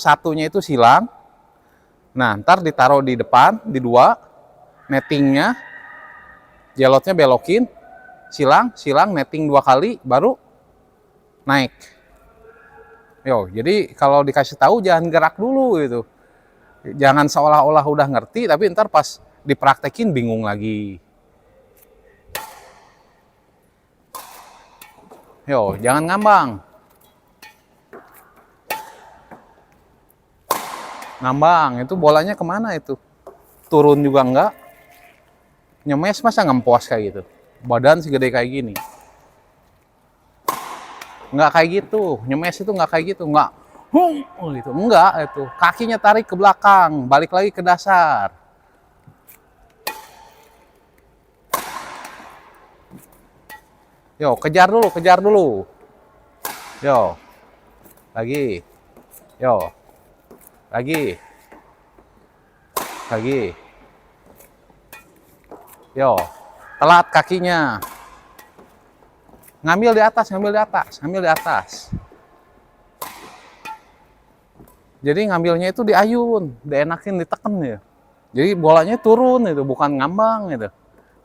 satunya itu silang. Nah, ntar ditaruh di depan, di dua, nettingnya, jelotnya belokin, silang, netting 2 kali, baru naik. Jadi kalau dikasih tahu jangan gerak dulu gitu. Jangan seolah-olah udah ngerti, tapi ntar pas dipraktekin bingung lagi. Jangan ngambang. Ngambang, itu bolanya kemana itu? Turun juga enggak. Nyemes masa ngempos kayak gitu? Badan segede kayak gini. Enggak kayak gitu, nyemes itu enggak kayak gitu, enggak gitu, enggak itu. Kakinya tarik ke belakang, balik lagi ke dasar. Kejar dulu. Lagi. Lagi. Telat kakinya. Ngambil di atas. Jadi ngambilnya itu diayun, dienakin, diteken ya. Jadi bolanya turun itu, bukan ngambang gitu.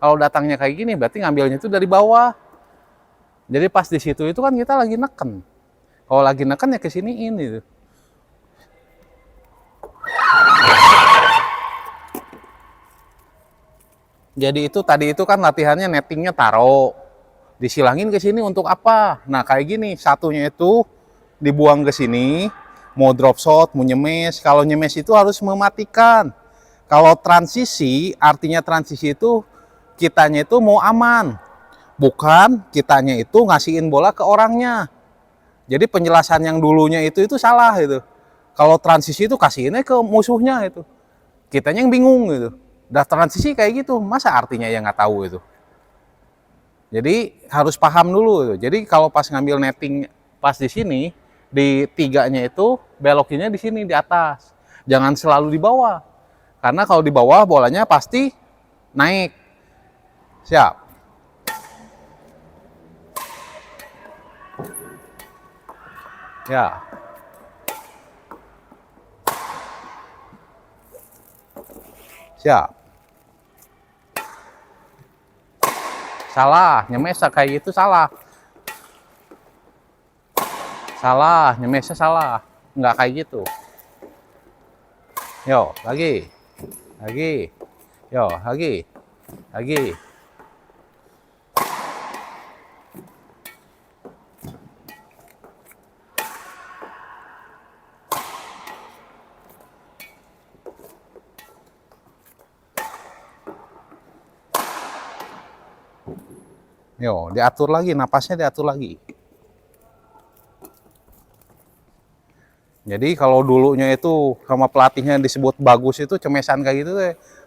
Kalau datangnya kayak gini berarti ngambilnya itu dari bawah. Jadi pas di situ itu kan kita lagi neken. Kalau lagi neken ya kesiniin gitu. Jadi itu tadi itu kan latihannya nettingnya taruh, disilangin ke sini untuk apa? Nah kayak gini, satunya itu dibuang ke sini, mau drop shot, mau nyemes. Kalau nyemes itu harus mematikan. Kalau transisi, artinya transisi itu kitanya itu mau aman, bukan kitanya itu ngasihin bola ke orangnya. Jadi penjelasan yang dulunya itu salah itu. Kalau transisi itu kasihinnya ke musuhnya itu. Kitanya yang bingung gitu. Udah transisi kayak gitu, masa artinya yang nggak tahu itu. Jadi harus paham dulu. Jadi kalau pas ngambil netting pas di sini, di tiganya itu belokinnya di sini di atas. Jangan selalu di bawah. Karena kalau di bawah bolanya pasti naik. Siap. Ya. Siap. Salah, nyemes kayak gitu salah. Salah, nyemesnya salah. Nggak kayak gitu. Lagi. Lagi. Diatur lagi, napasnya diatur lagi. Jadi kalau dulunya itu sama pelatihnya disebut bagus itu cemesan kayak gitu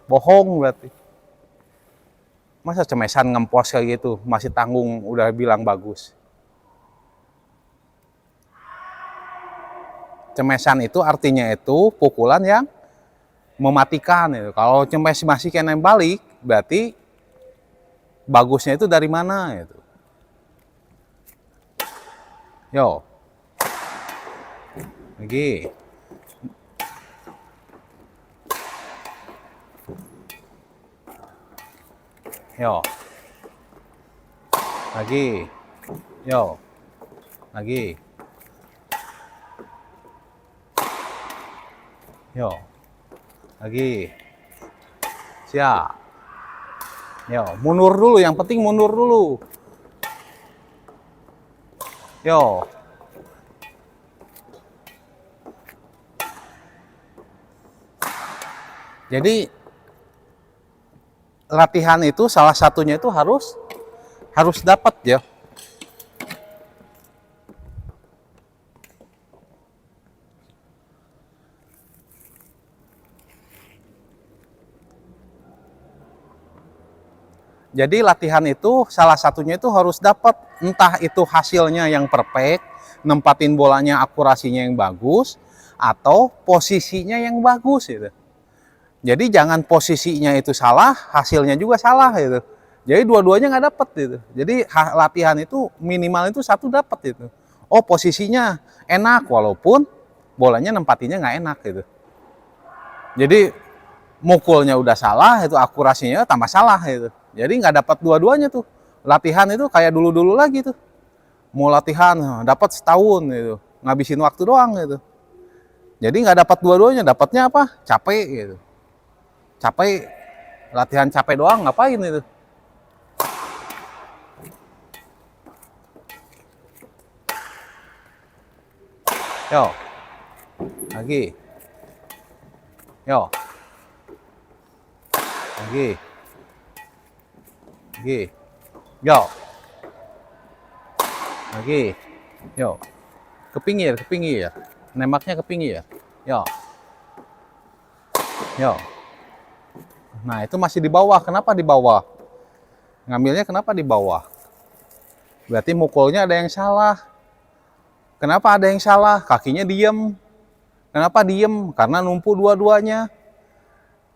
bohong berarti. Masa cemesan ngempos kayak gitu, masih tanggung udah bilang bagus. Cemesan itu artinya itu pukulan yang mematikan itu. Kalau cemes masih kena balik, berarti bagusnya itu dari mana itu. Lagi. Lagi. Lagi. Lagi. Siap. Mundur dulu, yang penting mundur dulu. Jadi latihan itu salah satunya itu harus dapat ya. Jadi latihan itu salah satunya itu harus dapat, entah itu hasilnya yang perfect, nempatin bolanya akurasinya yang bagus, atau posisinya yang bagus gitu. Jadi jangan posisinya itu salah, hasilnya juga salah gitu. Jadi dua-duanya nggak dapet gitu. Jadi latihan itu minimal itu satu dapat itu. Oh posisinya enak walaupun bolanya nempatinya nggak enak gitu. Jadi mukulnya udah salah, itu akurasinya tambah salah gitu. Jadi nggak dapat dua-duanya tuh. Latihan itu kayak dulu-dulu lagi tuh. Mau latihan dapat setahun gitu, ngabisin waktu doang gitu. Jadi nggak dapat dua-duanya, dapatnya apa? Capek gitu. Capek, latihan capek doang, ngapain itu? Yo, lagi. Yo, lagi. Lagi. Yo, lagi. Yo, ke pinggir, ke pinggir. Nembaknya ke pinggir. Yo, yo. Nah, itu masih di bawah. Kenapa di bawah? Ngambilnya kenapa di bawah? Berarti mukulnya ada yang salah. Kenapa ada yang salah? Kakinya diem. Kenapa diem? Karena numpuk dua-duanya.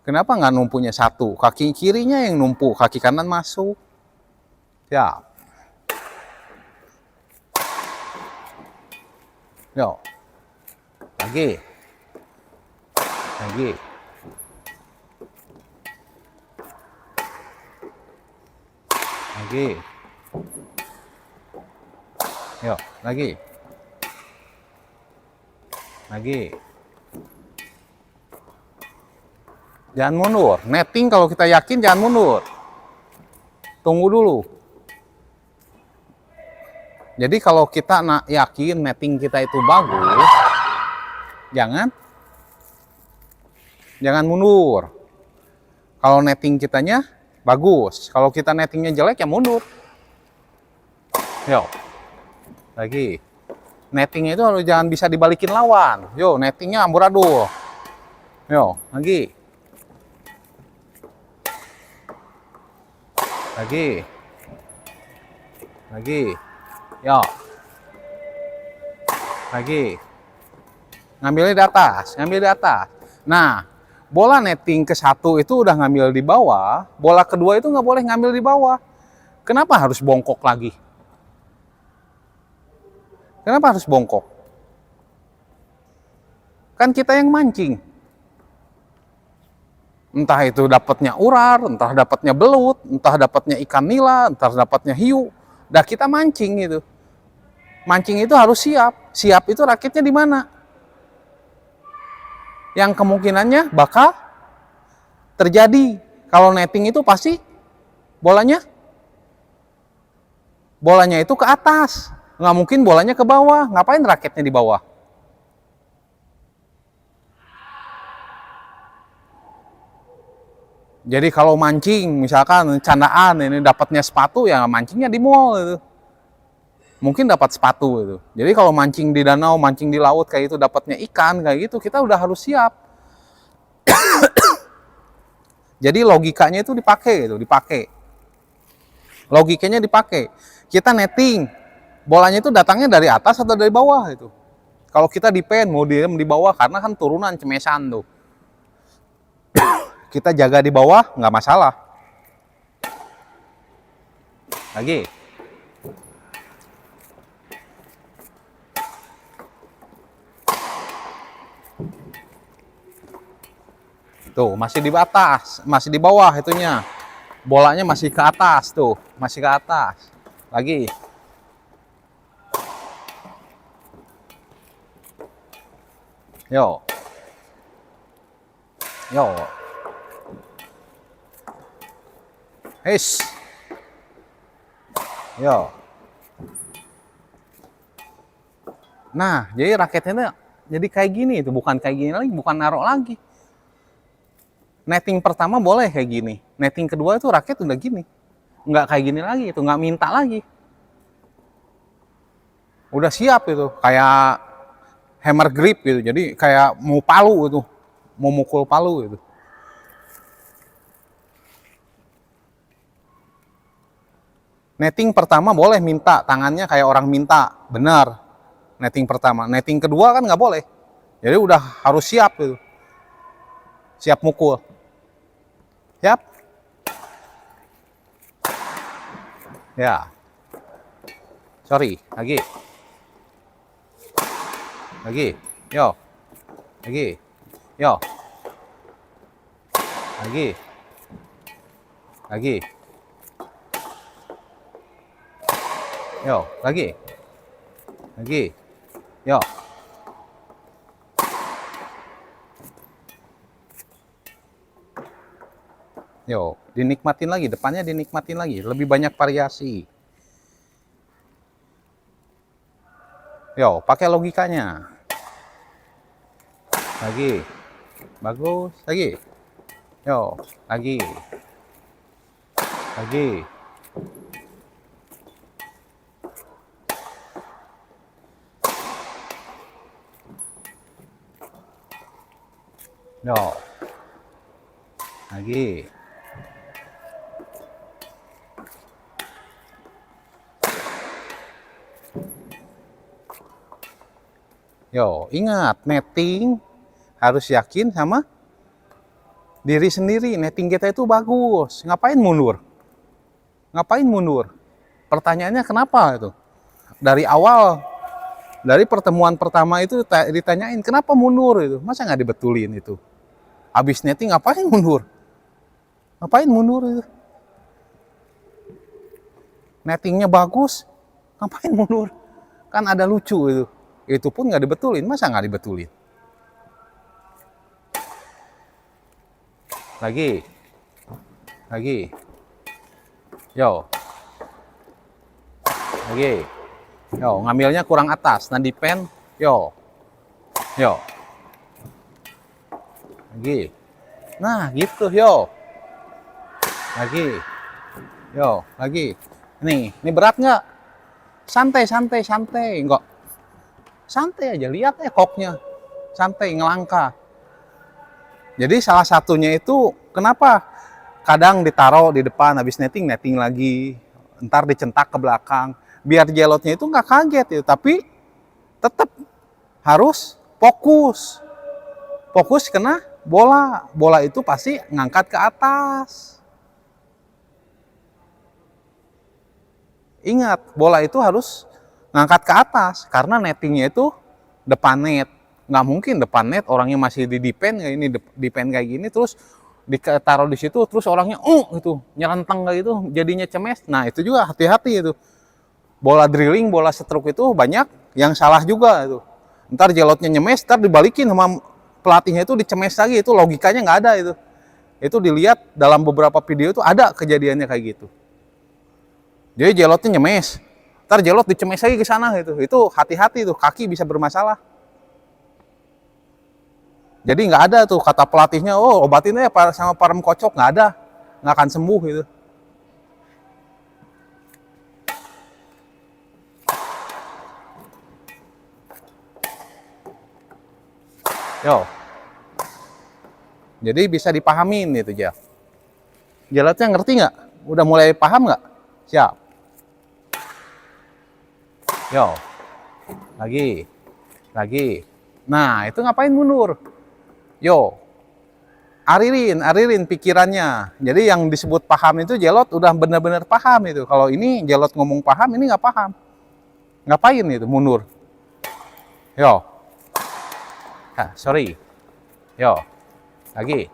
Kenapa nggak numpunya satu? Kaki kirinya yang numpuk, kaki kanan masuk. Ya. Yo. Lagi. Lagi. Lagi. Yo, lagi. Lagi. Jangan mundur. Netting kalau kita yakin jangan mundur. Tunggu dulu. Jadi kalau kita yakin netting kita itu bagus, jangan mundur. Kalau netting kitanya bagus, kalau kita nettingnya jelek ya mundur. Yo, lagi. Nettingnya itu harus jangan bisa dibalikin lawan. Yo, nettingnya amburadul. Yo, lagi. Lagi. Lagi. Yo. Lagi. Ngambilnya di atas, ngambil di atas. Nah, bola netting ke satu itu udah ngambil di bawah, bola kedua itu nggak boleh ngambil di bawah. Kenapa harus bongkok lagi? Kenapa harus bongkok? Kan kita yang mancing. Entah itu dapatnya urar, entah dapatnya belut, entah dapatnya ikan nila, entah dapatnya hiu. Dah kita mancing gitu. Mancing itu harus siap. Siap itu rakitnya di mana? Yang kemungkinannya bakal terjadi. Kalau netting itu pasti bolanya itu ke atas. Nggak mungkin bolanya ke bawah. Ngapain raketnya di bawah? Jadi kalau mancing, misalkan candaan ini dapatnya sepatu, ya mancingnya di mall itu. Mungkin dapat sepatu itu. Jadi kalau mancing di danau, mancing di laut kayak itu dapatnya ikan kayak gitu, kita udah harus siap. Jadi logikanya itu dipakai gitu, dipakai. Logikanya dipakai. Kita netting, bolanya itu datangnya dari atas atau dari bawah itu. Kalau kita di pen mau diem di bawah karena kan turunan cemesan tuh. Kita jaga di bawah nggak masalah. Lagi. Tuh, masih di atas, masih di bawah itunya. Bolanya masih ke atas tuh, masih ke atas. Lagi. Yo. Yo. Heis. Yo. Nah, jadi raketnya jadi kayak gini itu, bukan kayak gini lagi, bukan narok lagi. Netting pertama boleh kayak gini. Netting kedua itu raket udah gini. Nggak kayak gini lagi, itu nggak minta lagi. Udah siap itu, kayak hammer grip gitu. Jadi kayak mau palu itu, mau mukul palu itu. Netting pertama boleh minta, tangannya kayak orang minta, benar. Netting pertama, netting kedua kan nggak boleh. Jadi udah harus siap itu, siap mukul. Siap? Ya. Sorry, lagi. Lagi. Yo. lagi, yo, lagi, lagi, yo, lagi, yo. Yo, dinikmatin lagi, depannya dinikmatin lagi, lebih banyak variasi. Yo, pakai logikanya. Lagi, bagus, lagi. Yo, lagi, lagi. Yo, lagi. Yo, ingat, netting harus yakin sama diri sendiri. Netting kita itu bagus. Ngapain mundur? Ngapain mundur? Pertanyaannya kenapa itu? Dari awal, dari pertemuan pertama itu ditanyain, kenapa mundur itu? Masa nggak dibetulin itu? Habis netting ngapain mundur? Ngapain mundur itu? Nettingnya bagus, ngapain mundur? Kan ada lucu itu. Itu pun nggak dibetulin, masa nggak dibetulin? Lagi, lagi, yo, lagi, yo, ngambilnya kurang atas, nah pen, yo, yo, lagi, nah gitu, yo, lagi, ini berat nggak? Santai, santai, santai, enggak, santai aja, lihat koknya, santai, ngelangkah. Jadi salah satunya itu kenapa kadang ditaruh di depan habis netting lagi, ntar dicentak ke belakang, biar jelotnya itu nggak kaget ya, tapi tetap harus fokus, fokus kena bola, bola itu pasti ngangkat ke atas. Ingat, bola itu harus ngangkat ke atas karena nettingnya itu depan net. Nggak mungkin depan net orangnya masih di defend kayak ini, defend kayak gini terus ditaruh di situ terus orangnya itu nyerentang kayak gitu jadinya cemes. Nah itu juga hati-hati itu, bola drilling, bola stroke itu banyak yang salah juga itu. Ntar jelotnya nyemes, ntar dibalikin sama pelatihnya itu dicemes lagi, itu logikanya nggak ada itu. Itu dilihat dalam beberapa video itu ada kejadiannya kayak gitu. Jadi jelotnya nyemes, ntar jelot dicemes lagi ke sana gitu. Itu hati-hati tuh, kaki bisa bermasalah. Jadi nggak ada tuh kata pelatihnya, oh obatin aja sama parem kocok, nggak ada, nggak akan sembuh gitu. Yo, jadi bisa dipahamin itu ya. Jelasnya ngerti nggak? Udah mulai paham nggak? Siap. Yo, lagi. Nah itu ngapain mundur? Yo, aririn pikirannya. Jadi yang disebut paham itu Jelot udah benar-benar paham itu. Kalau ini Jelot ngomong paham, ini nggak paham. Ngapain itu mundur? Yo, sorry. Yo, lagi.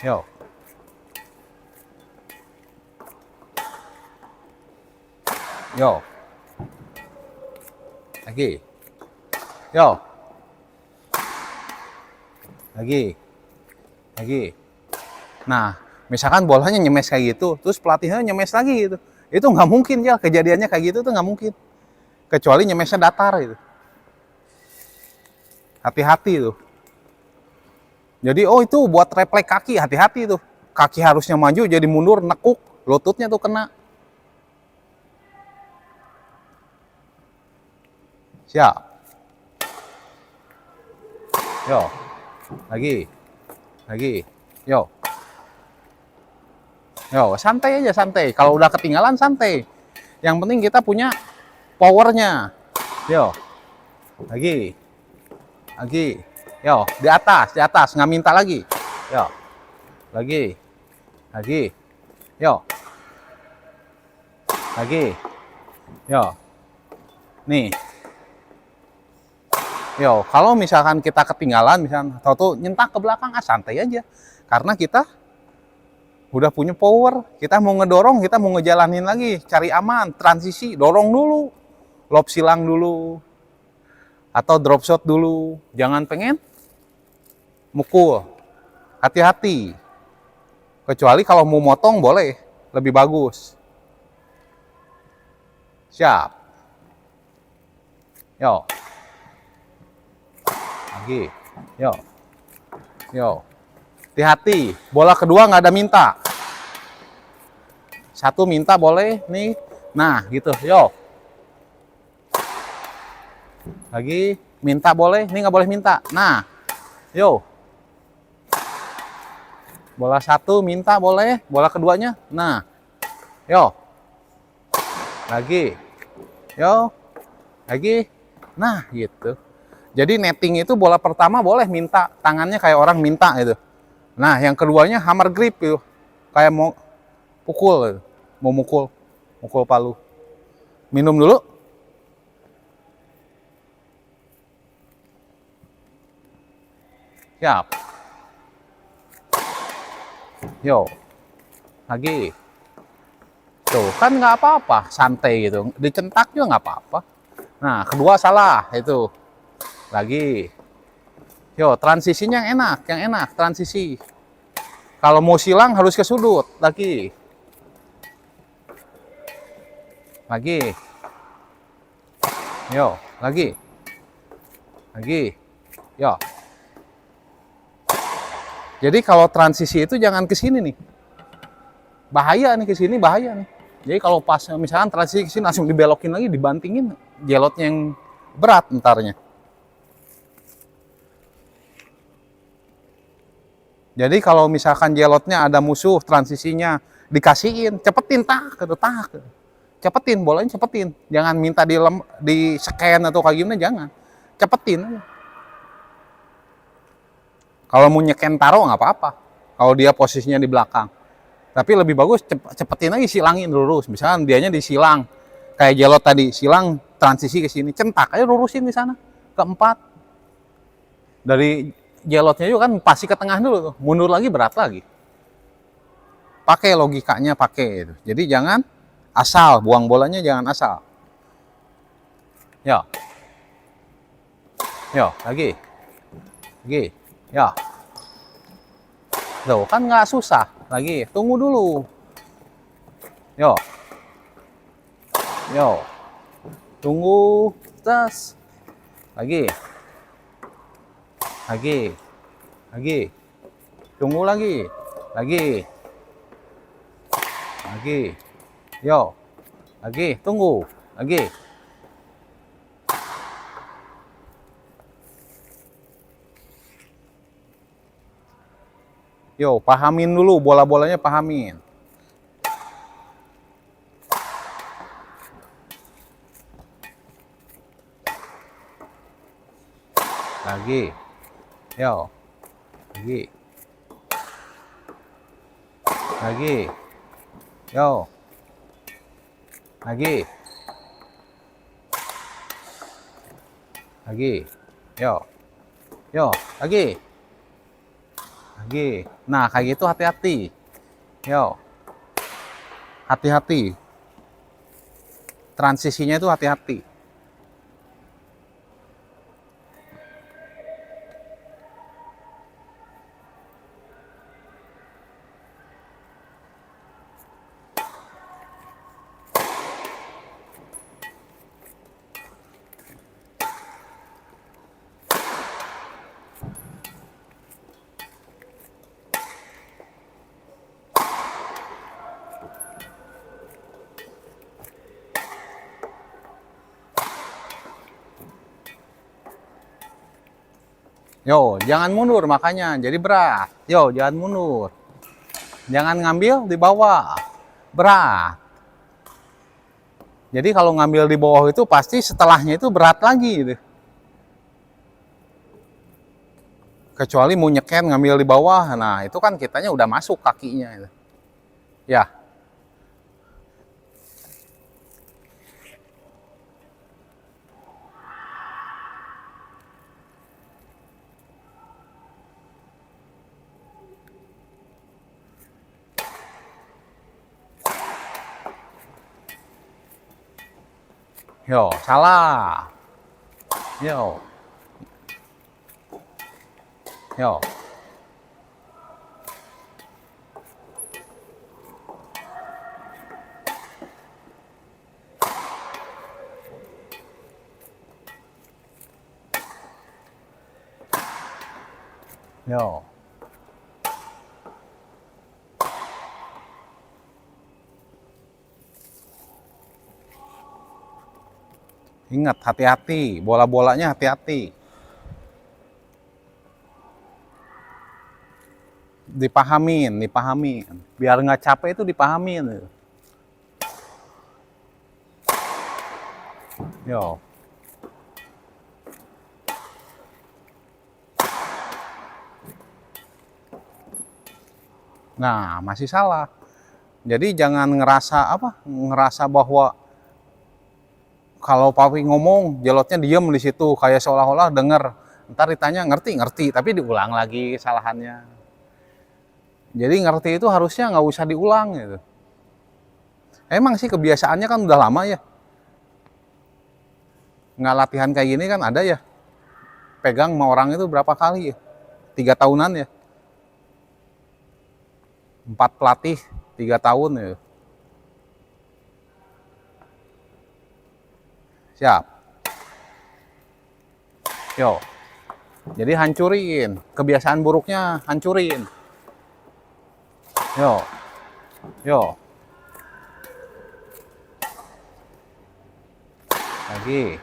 Yo. Yo. Lagi. Yo. Lagi. Nah, misalkan bolanya nyemes kayak gitu, terus pelatihnya nyemes lagi gitu. Itu nggak mungkin ya, kejadiannya kayak gitu tuh nggak mungkin. Kecuali nyemesnya datar gitu. Hati-hati tuh. Jadi itu buat refleks kaki, hati-hati tuh. Kaki harusnya maju jadi mundur, nekuk, lututnya tuh kena. Siap. Yo. Lagi. Yo. Santai aja, santai. Kalau udah ketinggalan santai. Yang penting kita punya powernya. Yo. Lagi. Yo, di atas, nggak minta lagi. Yo. Lagi. Yo. Lagi. Yo. Nih. Yo, kalau misalkan kita ketinggalan, misalkan tahu nyentak ke belakang, santai aja. Karena kita udah punya power, kita mau ngedorong, kita mau ngejalanin lagi, cari aman, transisi, dorong dulu, lob silang dulu, atau drop shot dulu. Jangan pengen mukul, hati-hati. Kecuali kalau mau motong boleh, lebih bagus. Siap. Yo. Lagi. Yo. Yo. Hati-hati. Bola kedua nggak ada minta. Satu minta boleh nih. Nah, gitu. Yo. Lagi. Minta boleh. Ini nggak boleh minta. Nah. Yo. Bola satu minta boleh. Bola keduanya. Nah. Yo. Lagi. Yo. Lagi. Nah, gitu. Jadi netting itu bola pertama boleh minta. Tangannya kayak orang minta gitu. Nah, yang keduanya hammer grip gitu. Kayak mau pukul gitu. Mau mukul. Mukul palu. Minum dulu. Siap. Yo. Lagi. Tuh, kan nggak apa-apa. Santai gitu. Dicentak juga nggak apa-apa. Nah, kedua salah. Itu. Lagi. Yo, transisinya yang enak. Yang enak. Transisi. Kalau mau silang harus ke sudut. Lagi. Lagi. Yo. Lagi. Lagi. Yo. Jadi kalau transisi itu jangan ke sini nih. Bahaya nih ke sini, bahaya nih. Jadi kalau pas misalkan transisi ke sini langsung dibelokin lagi, dibantingin jelotnya yang berat entarnya. Jadi kalau misalkan jelotnya ada musuh transisinya dikasihin, cepetin tak, tak. Cepetin bolanya cepetin. Jangan minta di scan atau kayak gimana, jangan. Cepetin. Kalau mau nyeken taro nggak apa-apa. Kalau dia posisinya di belakang. Tapi lebih bagus cepetin lagi, silangin lurus. Misalnya dianya disilang kayak jelot tadi, silang transisi ke sini, centak aja lurusin di sana. Keempat. Dari jelotnya juga kan pasti ke tengah dulu tuh. Mundur lagi berat lagi. Pakai logikanya pakai itu. Jadi jangan asal, buang bolanya jangan asal. Yo. Yo, lagi. Lagi. Yo. Tuh, kan nggak susah. Lagi, tunggu dulu. Yo. Yo. Tunggu. Tes. Lagi. Lagi. Lagi. Tunggu lagi. Lagi. Lagi. Yo. Lagi, tunggu. Lagi. Yo, pahamin dulu bola-bolanya, pahamin. Lagi. Yo. Lagi. Lagi. Yo. Lagi. Lagi. Yo. Yo, lagi. Lagi. Nah, kayak gitu hati-hati. Yo. Hati-hati. Transisinya itu hati-hati. Yo, jangan mundur makanya, jadi berat. Yo, jangan mundur. Jangan ngambil di bawah, berat. Jadi kalau ngambil di bawah itu pasti setelahnya itu berat lagi gitu. Kecuali mau nyeken ngambil di bawah, nah itu kan kitanya udah masuk kakinya gitu. Ya. Yo, salah. Yo. Yo. Yo. Ingat, hati-hati. Bola-bolanya hati-hati. Dipahamin. Biar nggak capek itu dipahamin. Yo. Nah, masih salah. Jadi jangan ngerasa bahwa kalau papi ngomong, jelotnya diem di situ kayak seolah-olah denger. Ntar ditanya ngerti, tapi diulang lagi kesalahannya. Jadi ngerti itu harusnya nggak usah diulang gitu. Emang sih kebiasaannya kan udah lama ya. Nggak latihan kayak gini kan ada ya. Pegang sama orang itu berapa kali ya? 3 tahunan ya. 4 pelatih, 3 tahun ya. Siap. Yo. Jadi hancurin. Kebiasaan buruknya hancurin. Yo. Yo. Lagi.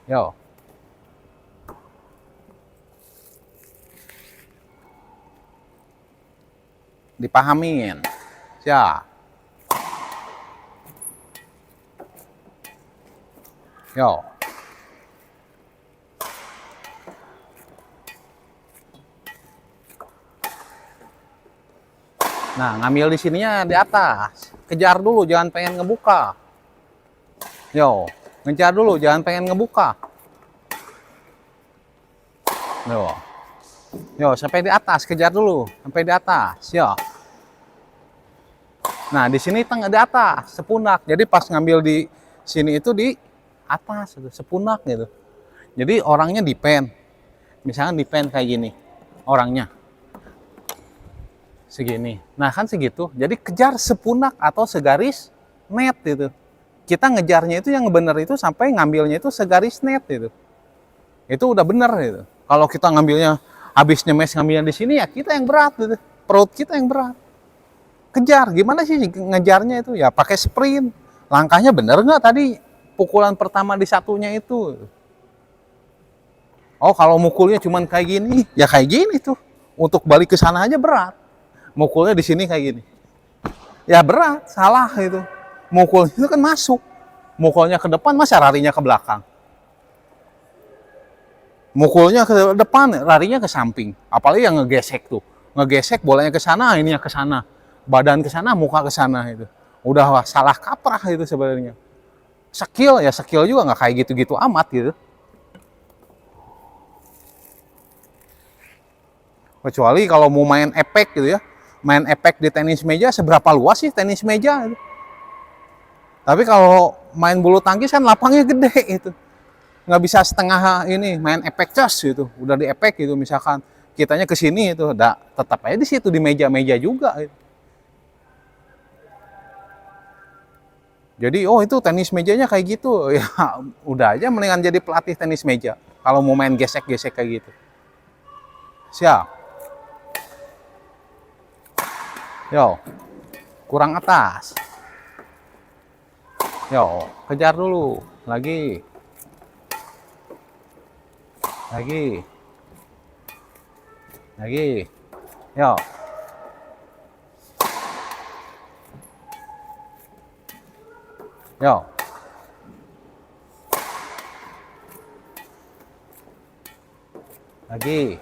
Yo. Dipahamin. Siap. Yo. Nah, ngambil di sininya di atas. Kejar dulu, jangan pengen ngebuka. Yo, ngejar dulu, jangan pengen ngebuka. Yo. Yo, sampai di atas, kejar dulu, sampai di atas. Yo. Nah, di sini tengah di atas, sepunak. Jadi pas ngambil di sini itu di atas, sepunak gitu. Jadi orangnya di pen. Misalnya di pen kayak gini, orangnya segini. Nah, kan segitu. Jadi kejar sepunak atau segaris net gitu. Kita ngejarnya itu yang benar itu sampai ngambilnya itu segaris net gitu. Itu udah benar gitu. Kalau kita ngambilnya habis nyemes ngambilnya di sini ya kita yang berat gitu. Perut kita yang berat. Kejar, gimana sih ngejarnya itu? Ya pakai sprint. Langkahnya benar nggak tadi pukulan pertama di satunya itu? Oh, kalau mukulnya cuman kayak gini, ya kayak gini tuh. Untuk balik ke sana aja berat. Mukulnya di sini kayak gini. Ya berat, salah itu. Mukulnya itu kan masuk. Mukulnya ke depan, masa larinya ke belakang? Mukulnya ke depan, larinya ke samping. Apalagi yang ngegesek tuh. Ngegesek bolanya ke sana, ininya ke sana. Badan ke sana, muka ke sana itu. Udah salah kaprah itu sebenarnya. Skill juga nggak kayak gitu-gitu amat gitu. Kecuali kalau mau main epek gitu ya. Main epek di tenis meja, seberapa luas sih tenis meja gitu. Tapi kalau main bulu tangkis kan lapangnya gede itu. Nggak bisa setengah ini main epek cas gitu. Udah di epek gitu misalkan kitanya ke sini itu, tetap aja di situ di meja-meja juga gitu. Jadi oh itu tenis mejanya kayak gitu. Ya udah aja mendingan jadi pelatih tenis meja kalau mau main gesek-gesek kayak gitu. Siap. Yo. Kurang atas. Yo, kejar dulu. Lagi. Lagi. Lagi. Yo. Yo. Lagi.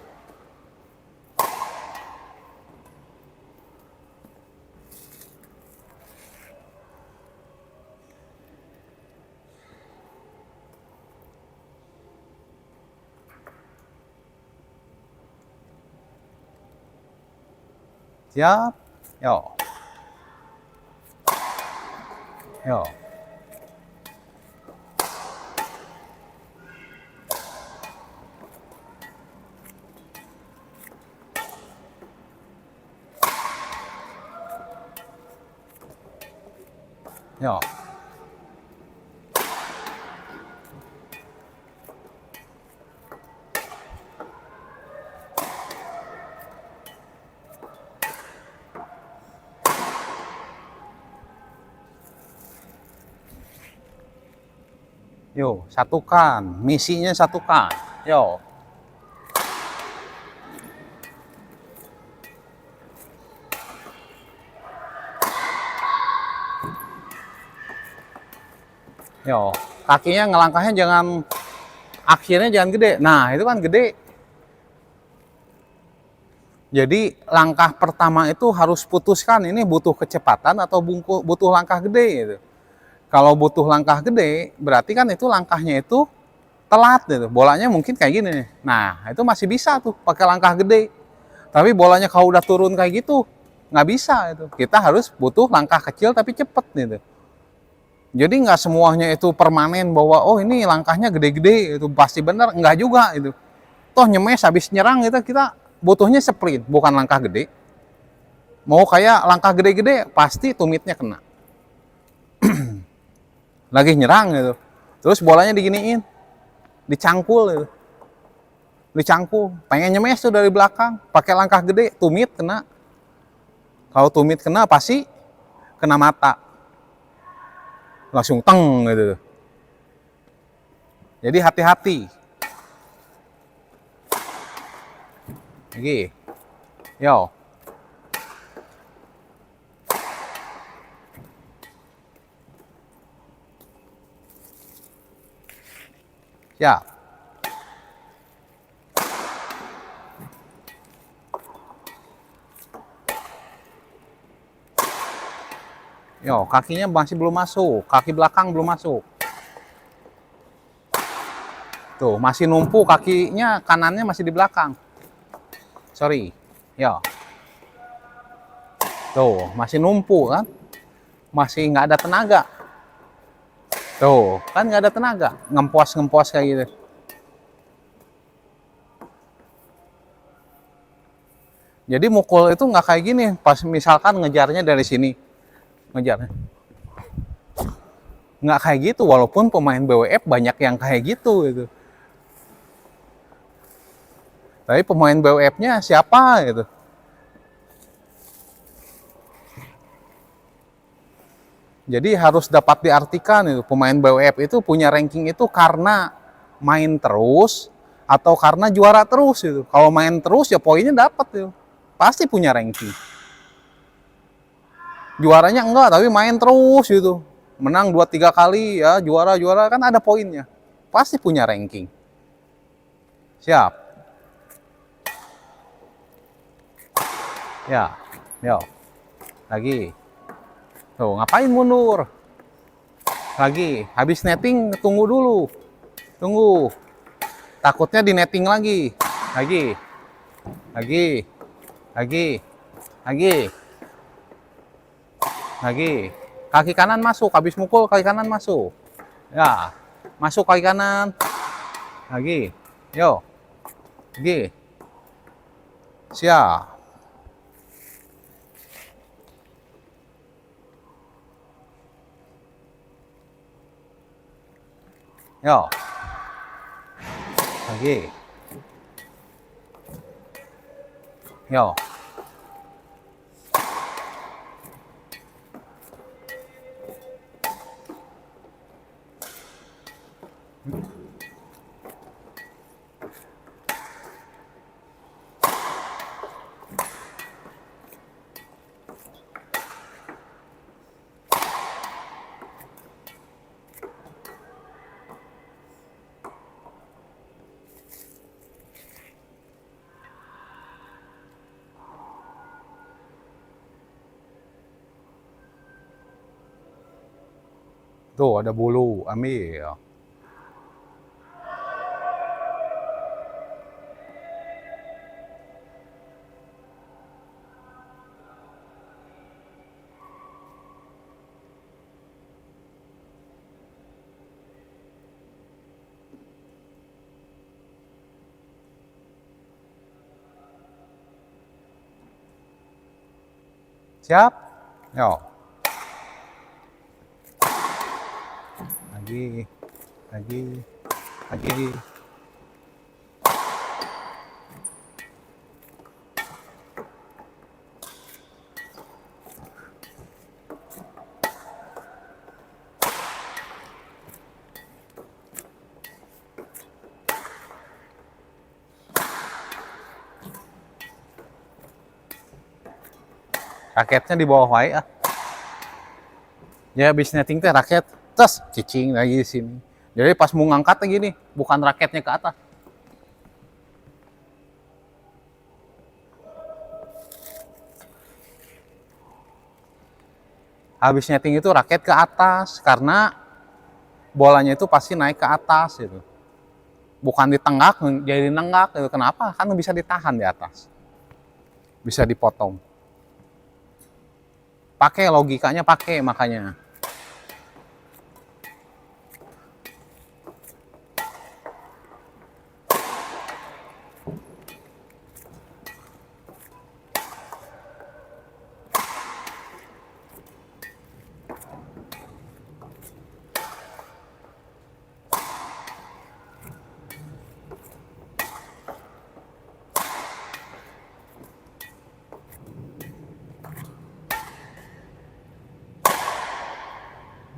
Siap. Yo. Yo. Yo. Yo, satukan. Misinya satukan. Yo. Yo, kakinya ngelangkahnya jangan, akhirnya jangan gede. Nah, itu kan gede. Jadi langkah pertama itu harus putuskan ini butuh kecepatan atau butuh langkah gede gitu. Kalau butuh langkah gede, berarti kan itu langkahnya itu telat gitu. Bolanya mungkin kayak gini nih. Nah, itu masih bisa tuh pakai langkah gede. Tapi bolanya kalau udah turun kayak gitu, nggak bisa itu. Kita harus butuh langkah kecil tapi cepet gitu. Jadi nggak semuanya itu permanen bahwa oh ini langkahnya gede-gede itu pasti benar, nggak juga itu. Toh nyemes habis nyerang itu kita butuhnya sprint, bukan langkah gede. Mau kayak langkah gede-gede pasti tumitnya kena. Lagi nyerang gitu. Terus bolanya diginiin, dicangkul gitu. Dicangkul, pengen nyemes tuh dari belakang, pakai langkah gede, tumit kena. Kalau tumit kena pasti kena mata. Langsung teng gitu. Jadi hati-hati. Lagi. Yo. Siap. Yo, kakinya masih belum masuk, kaki belakang belum masuk. Tuh, masih numpuk kakinya kanannya masih di belakang. Sorry. Yo. Tuh, masih numpuk kan? Masih nggak ada tenaga. Tuh, kan nggak ada tenaga. Ngempos-ngempos kayak gitu. Jadi mukul itu nggak kayak gini. Pas misalkan ngejarnya dari sini. Ngejarnya. Nggak kayak gitu, walaupun pemain BWF banyak yang kayak gitu. Tapi pemain BWF-nya siapa gitu. Jadi harus dapat diartikan itu pemain BWF itu punya ranking itu karena main terus atau karena juara terus itu. Kalau main terus ya poinnya dapat itu. Pasti punya ranking. Juaranya enggak tapi main terus gitu. Menang 2-3 kali ya juara-juara kan ada poinnya. Pasti punya ranking. Siap. Ya. Yo. Lagi. Tuh, ngapain mundur? Lagi. Habis netting tunggu dulu. Tunggu. Takutnya di netting lagi. Lagi. Lagi. Lagi. Lagi. Lagi. Kaki kanan masuk. Habis mukul kaki kanan masuk. Ya. Masuk kaki kanan. Lagi. Yo. Lagi. Siap. Yo. Lagi. Yo. Tuh ada bulu, ambil. Siap? Yo. lagi, lagi, lagi. Raketnya di bawah wae ah. Ya habis netting teh raket, terus cicing lagi di sini. Jadi pas mau ngangkat gini, bukan raketnya ke atas. Habis netting itu raket ke atas karena bolanya itu pasti naik ke atas gitu. Bukan ditenggak jadi nenggak gitu. Kenapa? Kan bisa ditahan di atas. Bisa dipotong. Pakai logikanya pakai makanya.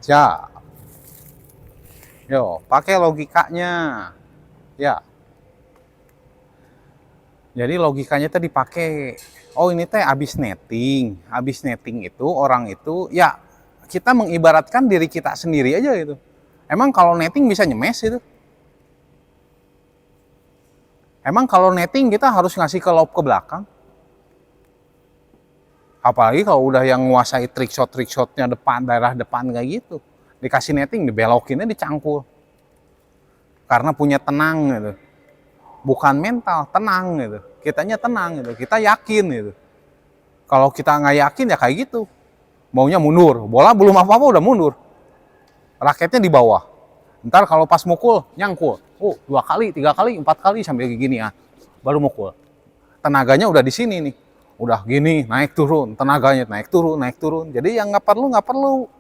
Ya, yo, pakai logikanya. Ya. Jadi logikanya tadi dipakai. Oh ini teh abis netting. Abis netting itu orang itu ya kita mengibaratkan diri kita sendiri aja gitu. Emang kalau netting bisa nyemes itu? Emang kalau netting kita harus ngasih ke lob ke belakang? Apalagi kalau udah yang nguasai trick shotnya depan, daerah depan kayak gitu. Dikasih netting, dibelokinnya dicangkul. Karena punya tenang gitu. Bukan mental, tenang gitu. Kitanya tenang gitu, kita yakin gitu. Kalau kita nggak yakin ya kayak gitu. Maunya mundur, bola belum apa-apa udah mundur. Raketnya di bawah. Ntar kalau pas mukul, nyangkul. Oh, 2 kali, 3 kali, 4 kali sampai gini ya. Baru mukul. Tenaganya udah di sini nih. Udah gini, naik turun. Tenaganya naik turun, naik turun. Jadi yang nggak perlu, nggak perlu.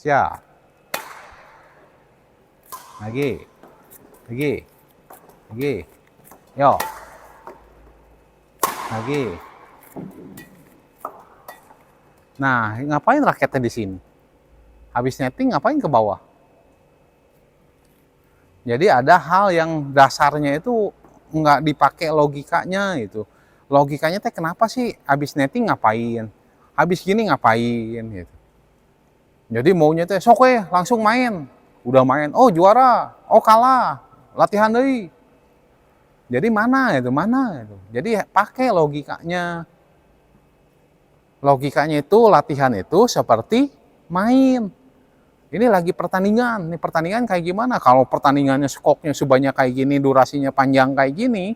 Siap. Lagi. Lagi. Lagi. Yo. Lagi. Nah, ngapain raketnya di sini? Habis netting ngapain ke bawah? Jadi ada hal yang dasarnya itu nggak dipakai logikanya itu. Logikanya teh kenapa sih habis netting ngapain? Habis gini ngapain gitu. Jadi maunya teh sok langsung main. Udah main, oh juara, oh kalah, latihan deui. Jadi mana itu, mana itu. Jadi pakai logikanya. Logikanya itu latihan itu seperti main. Ini lagi pertandingan, nih pertandingan kayak gimana? Kalau pertandingannya skoknya sebanyak kayak gini, durasinya panjang kayak gini,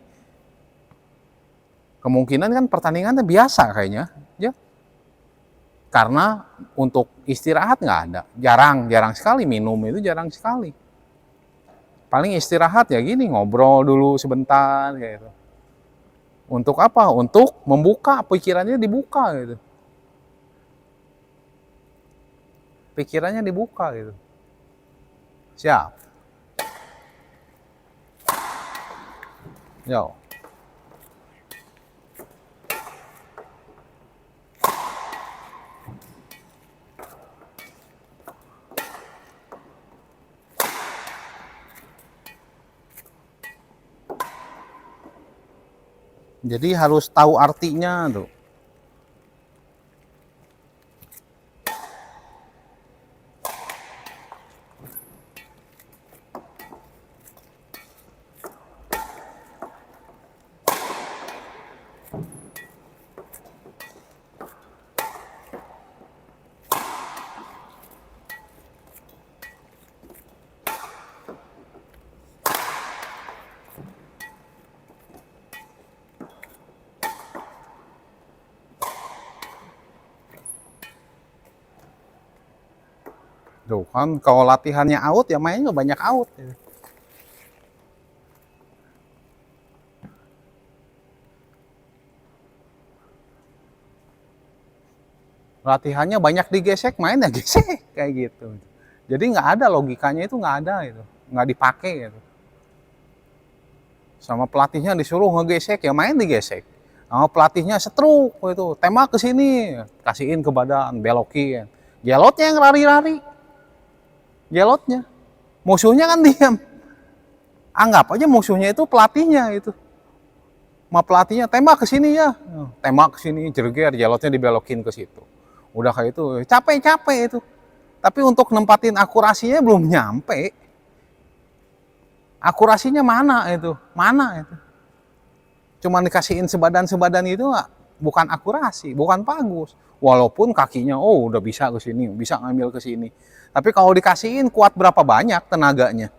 kemungkinan kan pertandingannya biasa kayaknya, ya. Karena untuk istirahat nggak ada, jarang sekali minum itu jarang sekali. Paling istirahat ya gini ngobrol dulu sebentar gitu. Untuk apa? Untuk membuka pikirannya dibuka gitu. Pikirannya dibuka gitu. Siap. Yo. Jadi harus tahu artinya tuh. Tuh kan, kalau latihannya out ya mainnya banyak out. Latihannya banyak digesek, main ya gesek kayak gitu. Jadi nggak ada logikanya, itu nggak ada itu, nggak dipakai gitu. Sama pelatihnya disuruh ngegesek ya main digesek. Sama pelatihnya setruk itu, tembak ke sini, kasihin ke badan, belokin. Gelotnya yang lari-lari, gelotnya. Musuhnya kan diam. Anggap aja musuhnya itu pelatihnya itu. Ma pelatihnya tembak ke sini ya, tembak ke sini, jerger, gelotnya dibelokin ke situ. Udah kayak itu, capek-capek itu. Tapi untuk nempatin akurasinya belum nyampe. Akurasinya mana itu? Mana itu? Cuman dikasihin sebadan-sebadan itu bukan akurasi, bukan bagus. Walaupun kakinya udah bisa ke sini, bisa ngambil ke sini. Tapi kalau dikasihin kuat berapa banyak tenaganya?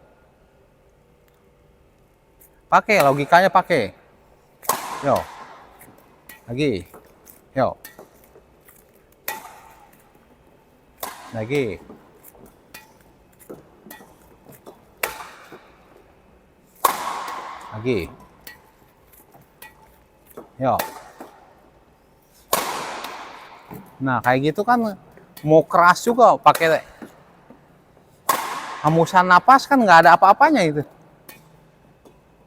Pakai logikanya pakai. Yo. Lagi. Yo. Lagi. Lagi. Yo. Nah, kayak gitu kan mau keras juga pakai hembusan napas kan nggak ada apa-apanya itu.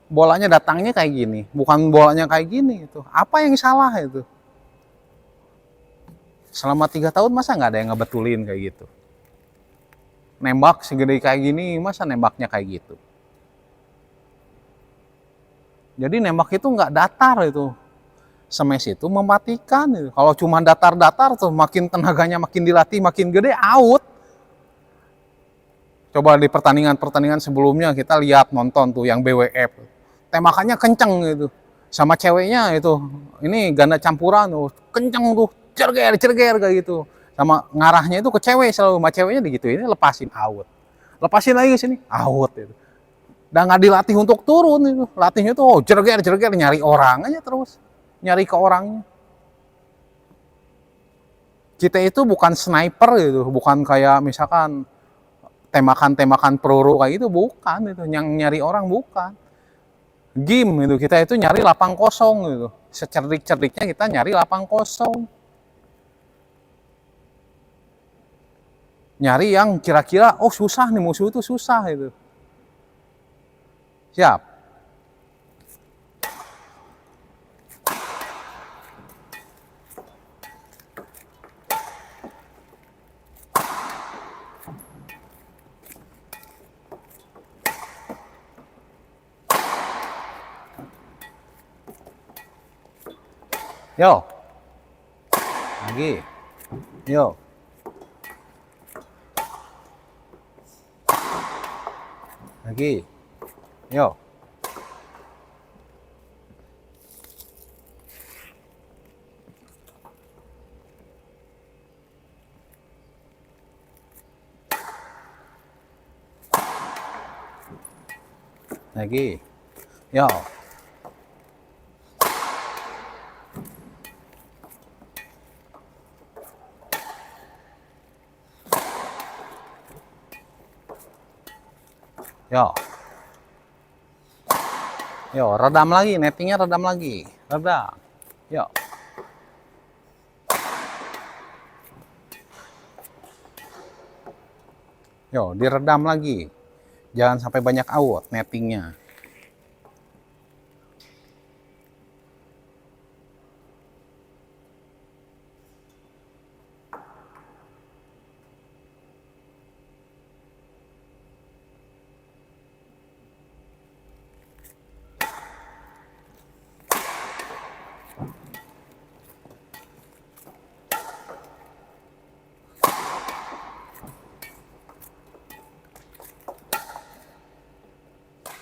Bolanya datangnya kayak gini, bukan bolanya kayak gini itu. Apa yang salah itu? Selama 3 tahun masa nggak ada yang ngebetulin kayak gitu? Nembak segede kayak gini, masa nembaknya kayak gitu? Jadi nembak itu nggak datar itu. Smash itu mematikan itu. Kalau cuma datar-datar tuh makin tenaganya makin dilatih makin gede out. Coba di pertandingan-pertandingan sebelumnya kita lihat nonton tuh yang BWF. Tembakannya kenceng gitu. Sama ceweknya itu. Ini ganda campuran tuh, kenceng tuh, cerger kayak gitu. Sama ngarahnya itu ke cewek selalu, sama ceweknya gitu ini lepasin out. Lepasin lagi ke sini, out itu. Dan nggak dilatih untuk turun itu. Latihnya tuh cerger nyari orang aja terus. Nyari ke orangnya. Kita itu bukan sniper gitu, bukan kayak misalkan tembakan-tembakan peluru kayak itu, bukan itu. Yang nyari orang bukan. Game itu kita itu nyari lapang kosong gitu. Secerdik-cerdiknya kita nyari lapang kosong. Nyari yang kira-kira oh susah nih, musuh itu susah itu. Siap. Yo. Lagi. Yo. Lagi. Yo. Lagi. Yo. Yo. Yo, redam lagi, nettingnya redam lagi. Redam. Yo. Yo, diredam lagi. Jangan sampai banyak out nettingnya.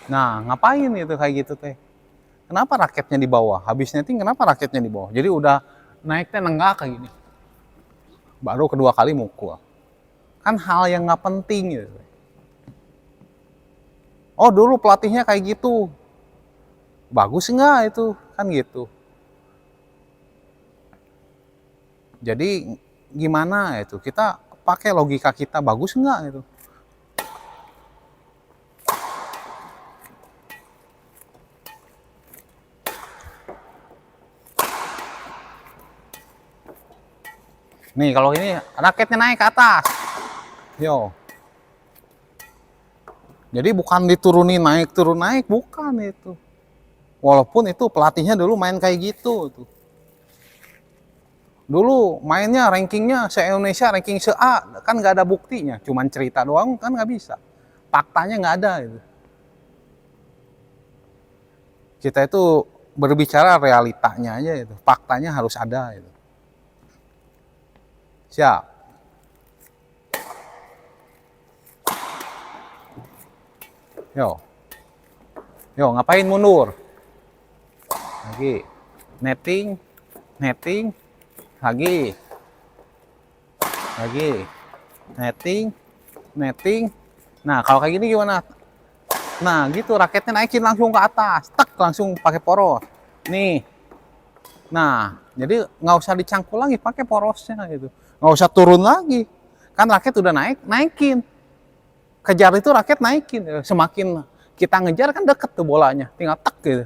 Nah, ngapain itu kayak gitu teh? Kenapa raketnya di bawah? Habis netting kenapa raketnya di bawah? Jadi udah naiknya nenggak kayak gini. Baru kedua kali mukul. Kan hal yang nggak penting gitu. Oh dulu pelatihnya kayak gitu. Bagus nggak itu? Kan gitu. Jadi gimana itu? Kita pakai logika kita, bagus nggak gitu. Nih kalau ini raketnya naik ke atas. Yo. Jadi bukan diturunin naik turun naik, bukan itu. Walaupun itu pelatihnya dulu main kayak gitu tuh. Dulu mainnya rankingnya se-Indonesia ranking se-A, kan nggak ada buktinya, cuman cerita doang kan nggak bisa. Faktanya nggak ada itu. Kita itu berbicara realitanya aja itu, faktanya harus ada itu. Siap. Yo. Yo, ngapain mundur? Lagi. Netting. Netting. Lagi. Lagi. Netting. Netting. Nah, kalau kayak gini gimana? Nah, gitu raketnya naikin langsung ke atas. Tek, langsung pakai poros. Nih. Nah, jadi nggak usah dicangkul lagi, pakai porosnya gitu. Nggak usah turun lagi. Kan raket udah naik, naikin. Kejar itu raket naikin, semakin kita ngejar kan deket tuh bolanya, tinggal tek gitu.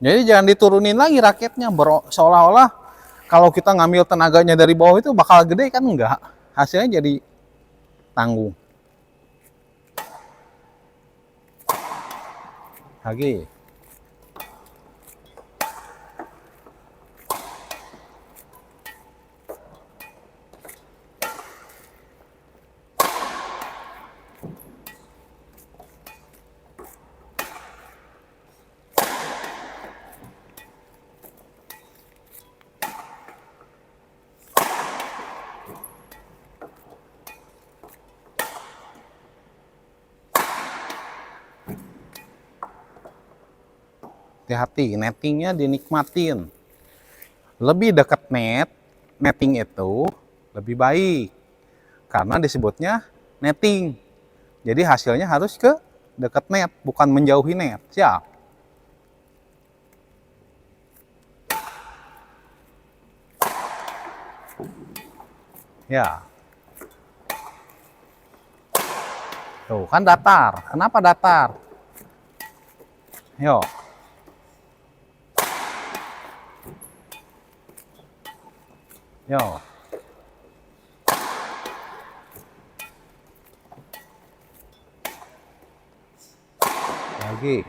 Jadi jangan diturunin lagi raketnya, seolah-olah kalau kita ngambil tenaganya dari bawah itu bakal gede, kan enggak, hasilnya jadi tanggung. Lagi. Hati-hati, nettingnya dinikmatin. Lebih dekat netting itu lebih baik. Karena disebutnya netting. Jadi hasilnya harus ke dekat net, bukan menjauhi net. Siap. Ya. Tuh, kan datar. Kenapa datar? Yo. Yo. Lagi.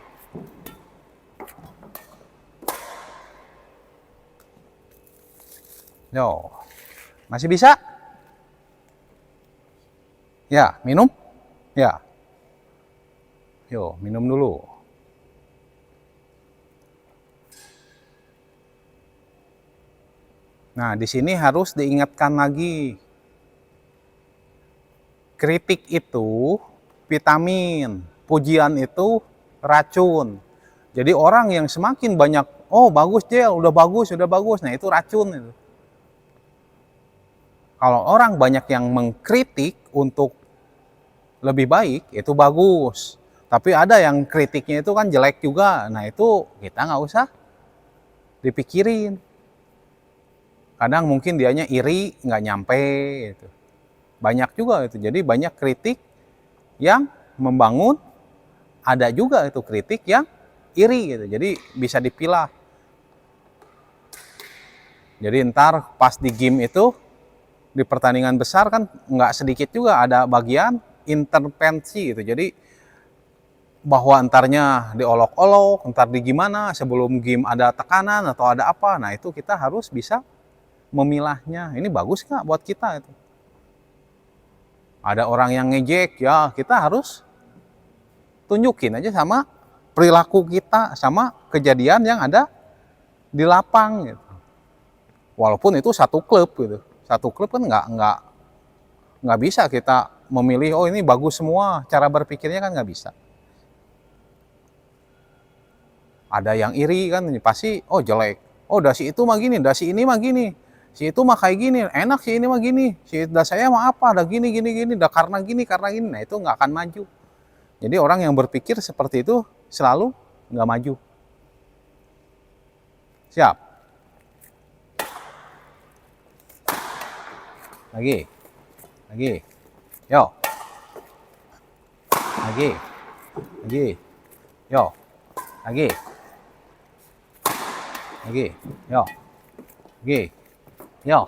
Yo. Masih bisa? Ya, minum? Ya. Yo, minum dulu. Nah, di sini harus diingatkan lagi. Kritik itu vitamin, pujian itu racun. Jadi orang yang semakin banyak, oh bagus Jel, udah bagus, nah itu racun itu. Kalau orang banyak yang mengkritik untuk lebih baik, itu bagus. Tapi ada yang kritiknya itu kan jelek juga, nah itu kita nggak usah dipikirin. Kadang mungkin dianya iri, nggak nyampe gitu. Banyak juga itu. Jadi banyak kritik yang membangun, ada juga itu kritik yang iri gitu. Jadi bisa dipilah. Jadi ntar pas di game itu, di pertandingan besar kan nggak sedikit juga ada bagian intervensi gitu. Jadi bahwa entarnya diolok-olok, entar di gimana, sebelum game ada tekanan atau ada apa. Nah itu kita harus bisa memilahnya. Ini bagus nggak buat kita itu. Ada orang yang ngejek, ya kita harus tunjukin aja sama perilaku kita, sama kejadian yang ada di lapang gitu. Walaupun itu satu klub gitu, satu klub kan nggak bisa kita memilih, oh ini bagus semua, cara berpikirnya kan nggak bisa. Ada yang iri kan, pasti oh jelek, oh dasi itu mah gini, dasi ini mah gini, si itu mah kayak gini, enak si ini mah gini, si saya mah apa, ada gini, dah karena gini, nah itu nggak akan maju. Jadi orang yang berpikir seperti itu selalu nggak maju. Siap. lagi, lagi, yo, lagi, lagi, yo, lagi, lagi, yo, lagi, yo,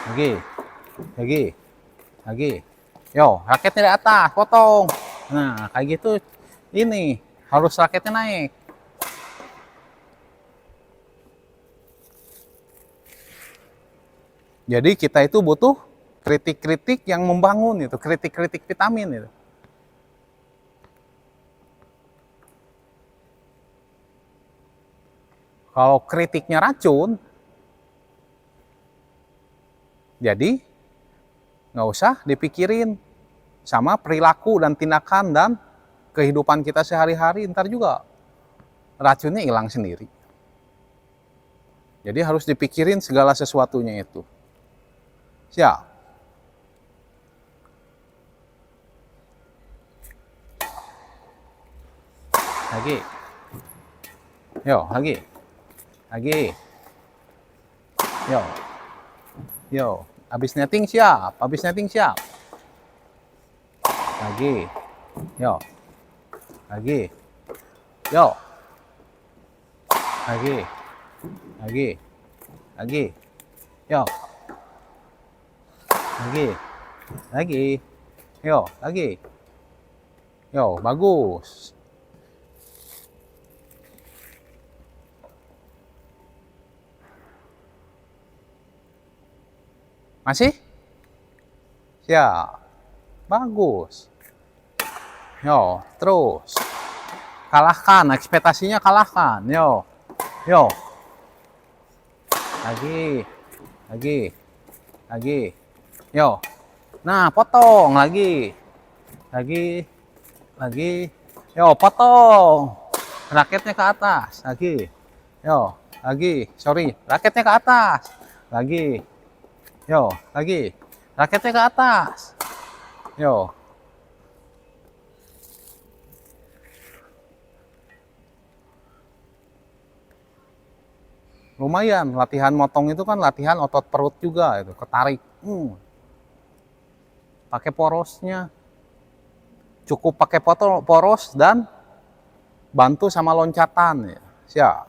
lagi, lagi, lagi, yo, raketnya di atas, potong. Nah, kayak gitu, ini harus raketnya naik. Jadi kita itu butuh kritik-kritik yang membangun itu, kritik-kritik vitamin itu. Kalau kritiknya racun, jadi nggak usah dipikirin sama perilaku dan tindakan dan kehidupan kita sehari-hari, ntar juga racunnya hilang sendiri. Jadi harus dipikirin segala sesuatunya itu. Siap. Lagi. Yo, lagi. Lagi. Yo. Yo. Habis netting siap. Habis netting siap. Lagi. Yo. Lagi. Yo. Lagi. Lagi. Lagi. Yo. Lagi. Lagi. Yo, lagi. Yo, bagus. Masih? Siap. Bagus. Yo, terus. Kalahkan, ekspektasinya kalahkan. Yo. Yo. Lagi. Lagi. Lagi. Yo. Nah, potong lagi. Lagi. Lagi. Yo, potong. Raketnya ke atas. Lagi. Yo, lagi. Sorry, raketnya ke atas. Lagi. Yo, lagi. Raketnya ke atas. Yo. Lumayan, latihan motong itu kan latihan otot perut juga itu, ketarik. Pakai porosnya. Cukup pakai poros dan bantu sama loncatan ya. Siap.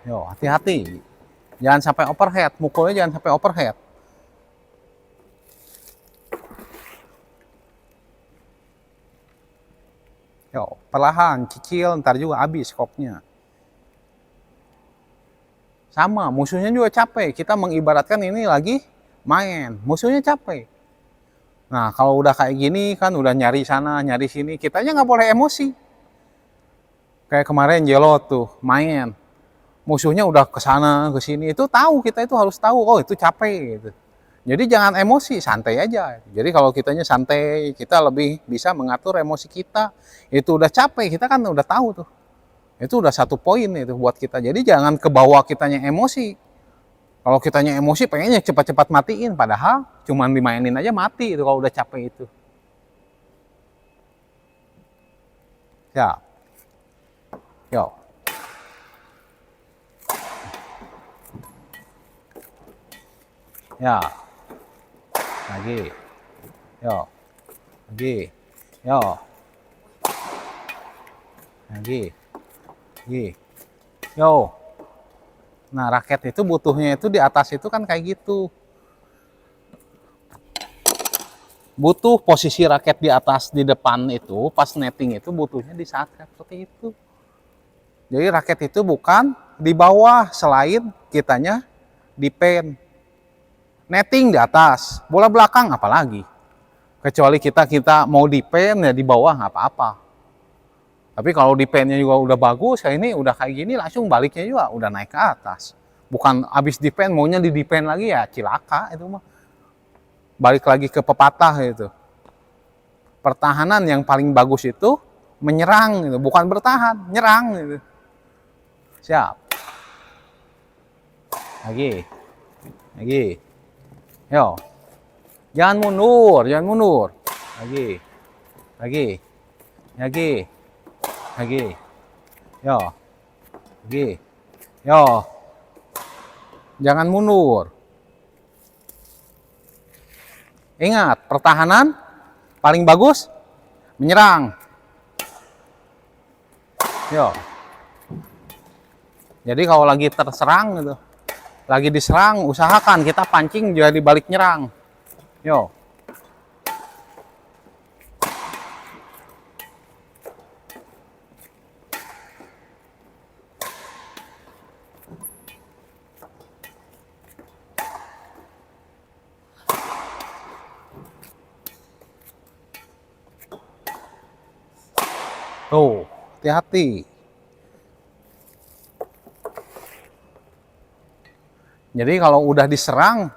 Yo, hati-hati. Jangan sampai overhead, mukulnya jangan sampai overhead. Yo, perlahan, cicil, ntar juga habis koknya. Sama, musuhnya juga capek. Kita mengibaratkan ini lagi main, musuhnya capek. Nah, kalau udah kayak gini kan udah nyari sana, nyari sini, kitanya nggak boleh emosi. Kayak kemarin Jelo tuh main, musuhnya udah ke sana, ke sini, itu tahu, kita itu harus tahu, oh itu capek gitu. Jadi jangan emosi, santai aja. Jadi kalau kitanya santai, kita lebih bisa mengatur emosi kita. Itu udah capek, kita kan udah tahu tuh. Itu udah satu poin itu buat kita. Jadi jangan kebawa kitanya emosi. Kalau kitanya emosi, pengennya cepat-cepat matiin. Padahal cuman dimainin aja mati itu kalau udah capek itu. Ya. Yo. Ya. Lagi. Yo. Lagi. Yo. Lagi. Lagi. Yo. Nah, raket itu butuhnya itu di atas itu kan kayak gitu. Butuh posisi raket di atas, di depan itu, pas netting itu butuhnya di saat seperti itu. Jadi raket itu bukan di bawah, selain kitanya di pen. Netting di atas, bola belakang apalagi. Kecuali kita mau di pen ya di bawah nggak apa-apa. Tapi kalau di pennya juga udah bagus, kayak ini udah kayak gini langsung baliknya juga udah naik ke atas. Bukan abis di pen maunya di pen lagi ya cilaka itu mah. Balik lagi ke pepatah itu. Pertahanan yang paling bagus itu menyerang gitu, bukan bertahan, nyerang gitu. Siap. Lagi. Yo. Jangan mundur, jangan mundur. Lagi. Yo. Yo. Jangan mundur. Ingat, pertahanan paling bagus menyerang. Yo. Jadi kalau lagi terserang gitu, lagi diserang, usahakan kita pancing jadi balik nyerang. Yo. Tuh, hati-hati. Jadi kalau udah diserang,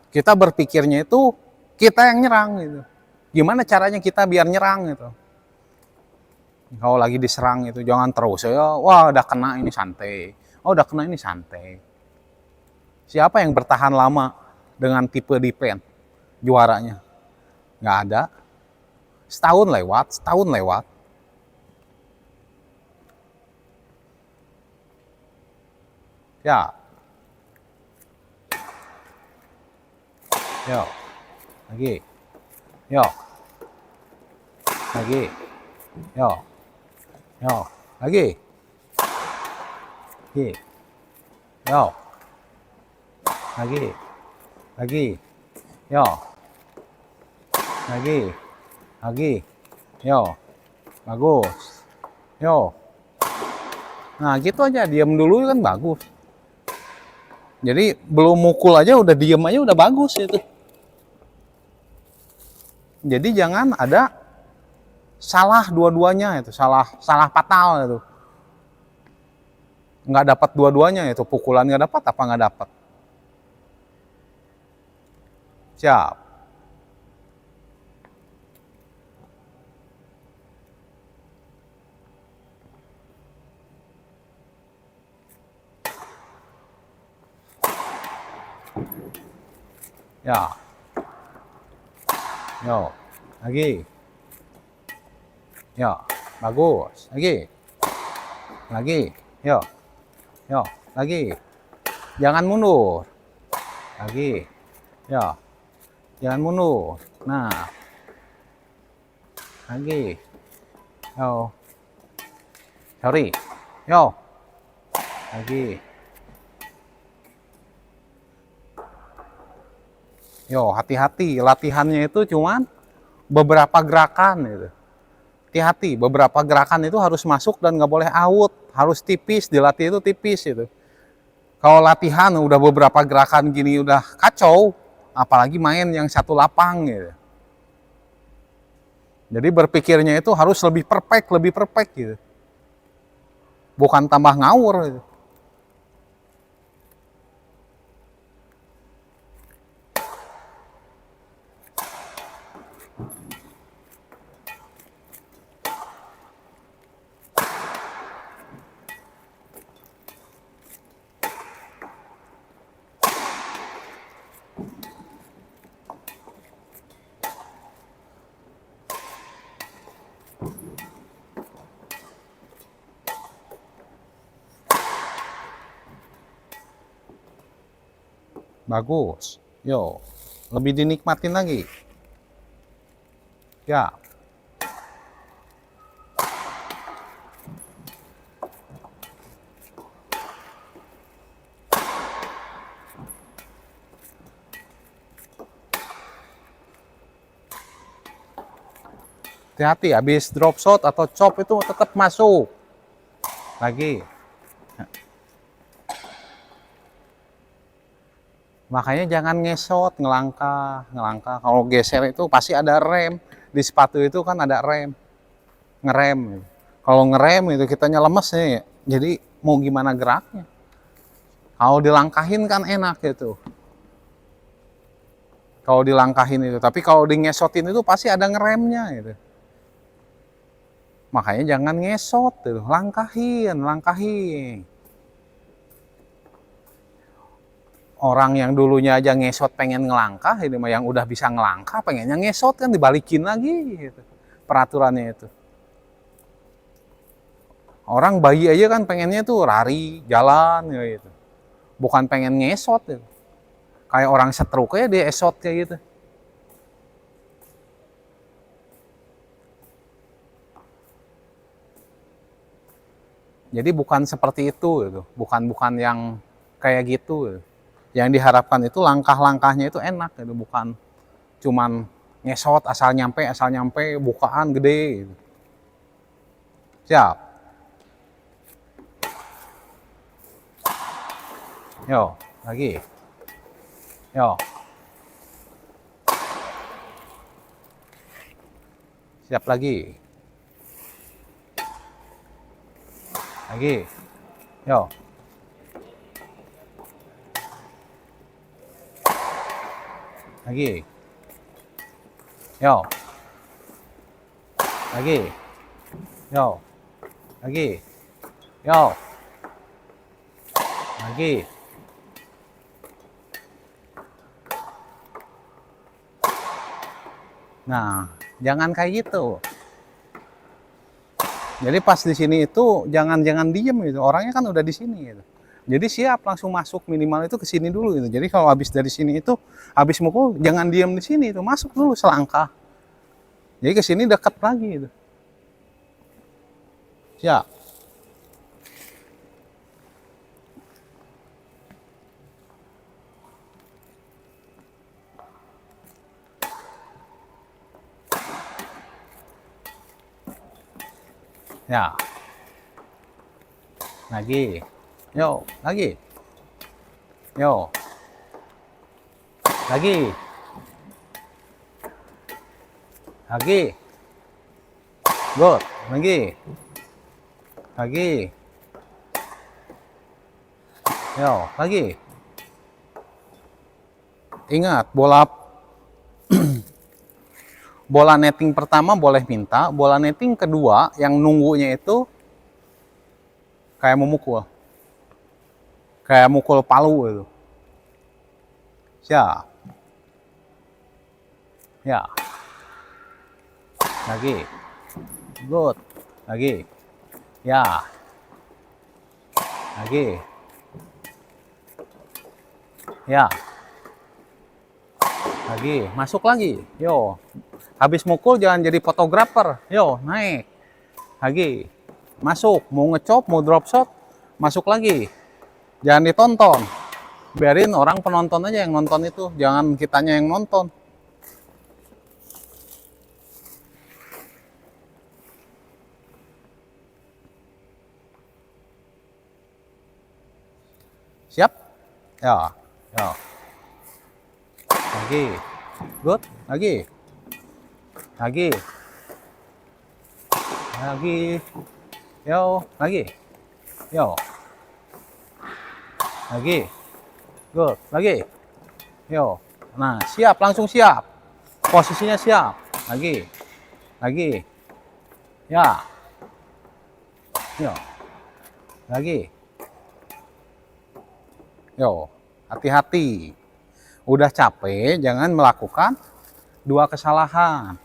kita berpikirnya itu kita yang nyerang gitu. Gimana caranya kita biar nyerang gitu. Kalau lagi diserang itu jangan terus ya, wah udah kena ini santai. Oh udah kena ini santai. Siapa yang bertahan lama dengan tipe defense juaranya? Nggak ada. Setahun lewat. Ya. Yo. Lagi. Yo. Lagi. Yo. Yo. Lagi. Yo. Lagi. Yo. Lagi. Yo. Bagus. Yo. Nah gitu aja, diam dulu kan bagus. Jadi belum mukul aja udah diem aja udah bagus itu. Jadi jangan ada salah dua-duanya itu, salah fatal itu. Nggak dapat dua-duanya itu, pukulan nggak dapat apa nggak dapat. Siap. Ya. Yo. Lagi. Yo. Bagus. Lagi. Yo. Lagi. Jangan mundur. Lagi. Yo. Jangan mundur. Nah. Lagi. Yo. Sorry. Yo. Lagi. Yo, hati-hati, latihannya itu cuman beberapa gerakan gitu. Hati-hati, beberapa gerakan itu harus masuk dan nggak boleh out, harus tipis, dilatih itu tipis gitu. Kalau latihan udah beberapa gerakan gini udah kacau, apalagi main yang satu lapang gitu. Jadi berpikirnya itu harus lebih perfect gitu. Bukan tambah ngawur gitu. Bagus. Yo, lebih dinikmatin lagi. Ya. Hati-hati, habis drop shot atau chop itu tetap masuk. Lagi. Makanya jangan ngesot, ngelangkah. Kalau geser itu pasti ada rem. Di sepatu itu kan ada rem. Ngerem. Kalau ngerem itu kitanya lemes ya. Jadi mau gimana geraknya. Kalau dilangkahin kan enak gitu. Kalau dilangkahin itu, tapi kalau di ngesotin itu pasti ada ngeremnya gitu. Makanya jangan ngesot tuh, langkahin, langkahin. Orang yang dulunya aja ngesot pengen ngelangkah, ini mah yang udah bisa ngelangkah pengennya ngesot kan dibalikin lagi gitu. Peraturannya itu. Orang bayi aja kan pengennya tuh lari, jalan gitu. Bukan pengen ngesot gitu. Kayak orang stroke aja dia esot kayak gitu. Jadi bukan seperti itu gitu. Bukan yang kayak gitu gitu. Yang diharapkan itu langkah-langkahnya itu enak gitu, bukan cuman ngesot asal nyampe bukaan gede gitu. Siap. Yo, lagi. Yo. Siap lagi. Lagi. Yo. Lagi. Yo. Lagi. Yo. Lagi. Yo. Lagi. Nah, jangan kayak gitu. Jadi pas di sini itu jangan diem gitu. Orangnya kan udah di sini gitu. Jadi siap langsung masuk minimal itu ke sini dulu gitu. Jadi kalau habis dari sini itu habis mukul jangan diem di sini itu, masuk dulu selangkah. Jadi ke sini dekat lagi gitu. Siap. Ya. Lagi. Yo, lagi. Yo. Lagi. Lagi. Good. Lagi. Lagi. Yo, lagi. Ingat, bola netting pertama boleh minta, bola netting kedua yang nunggunya itu kayak memukul. Kayak mukul palu itu. Siap. Ya. Lagi. Good. Lagi. Ya. Lagi. Ya. Lagi. Masuk lagi. Yo. Habis mukul jangan jadi fotografer. Yo, naik. Lagi. Masuk. Mau ngecop, mau drop shot, masuk lagi. Jangan ditonton. Biarin orang penonton aja yang nonton itu. Jangan kitanya yang nonton. Siap? Ya. Ya. Lagi. Good. Lagi. Lagi. Lagi. Yo. Lagi. Yo. Lagi. Good. Lagi. Yo. Nah, siap. Langsung siap. Posisinya siap. Lagi. Lagi. Ya. Yo. Lagi. Yo. Hati-hati. Udah capek, jangan melakukan dua kesalahan.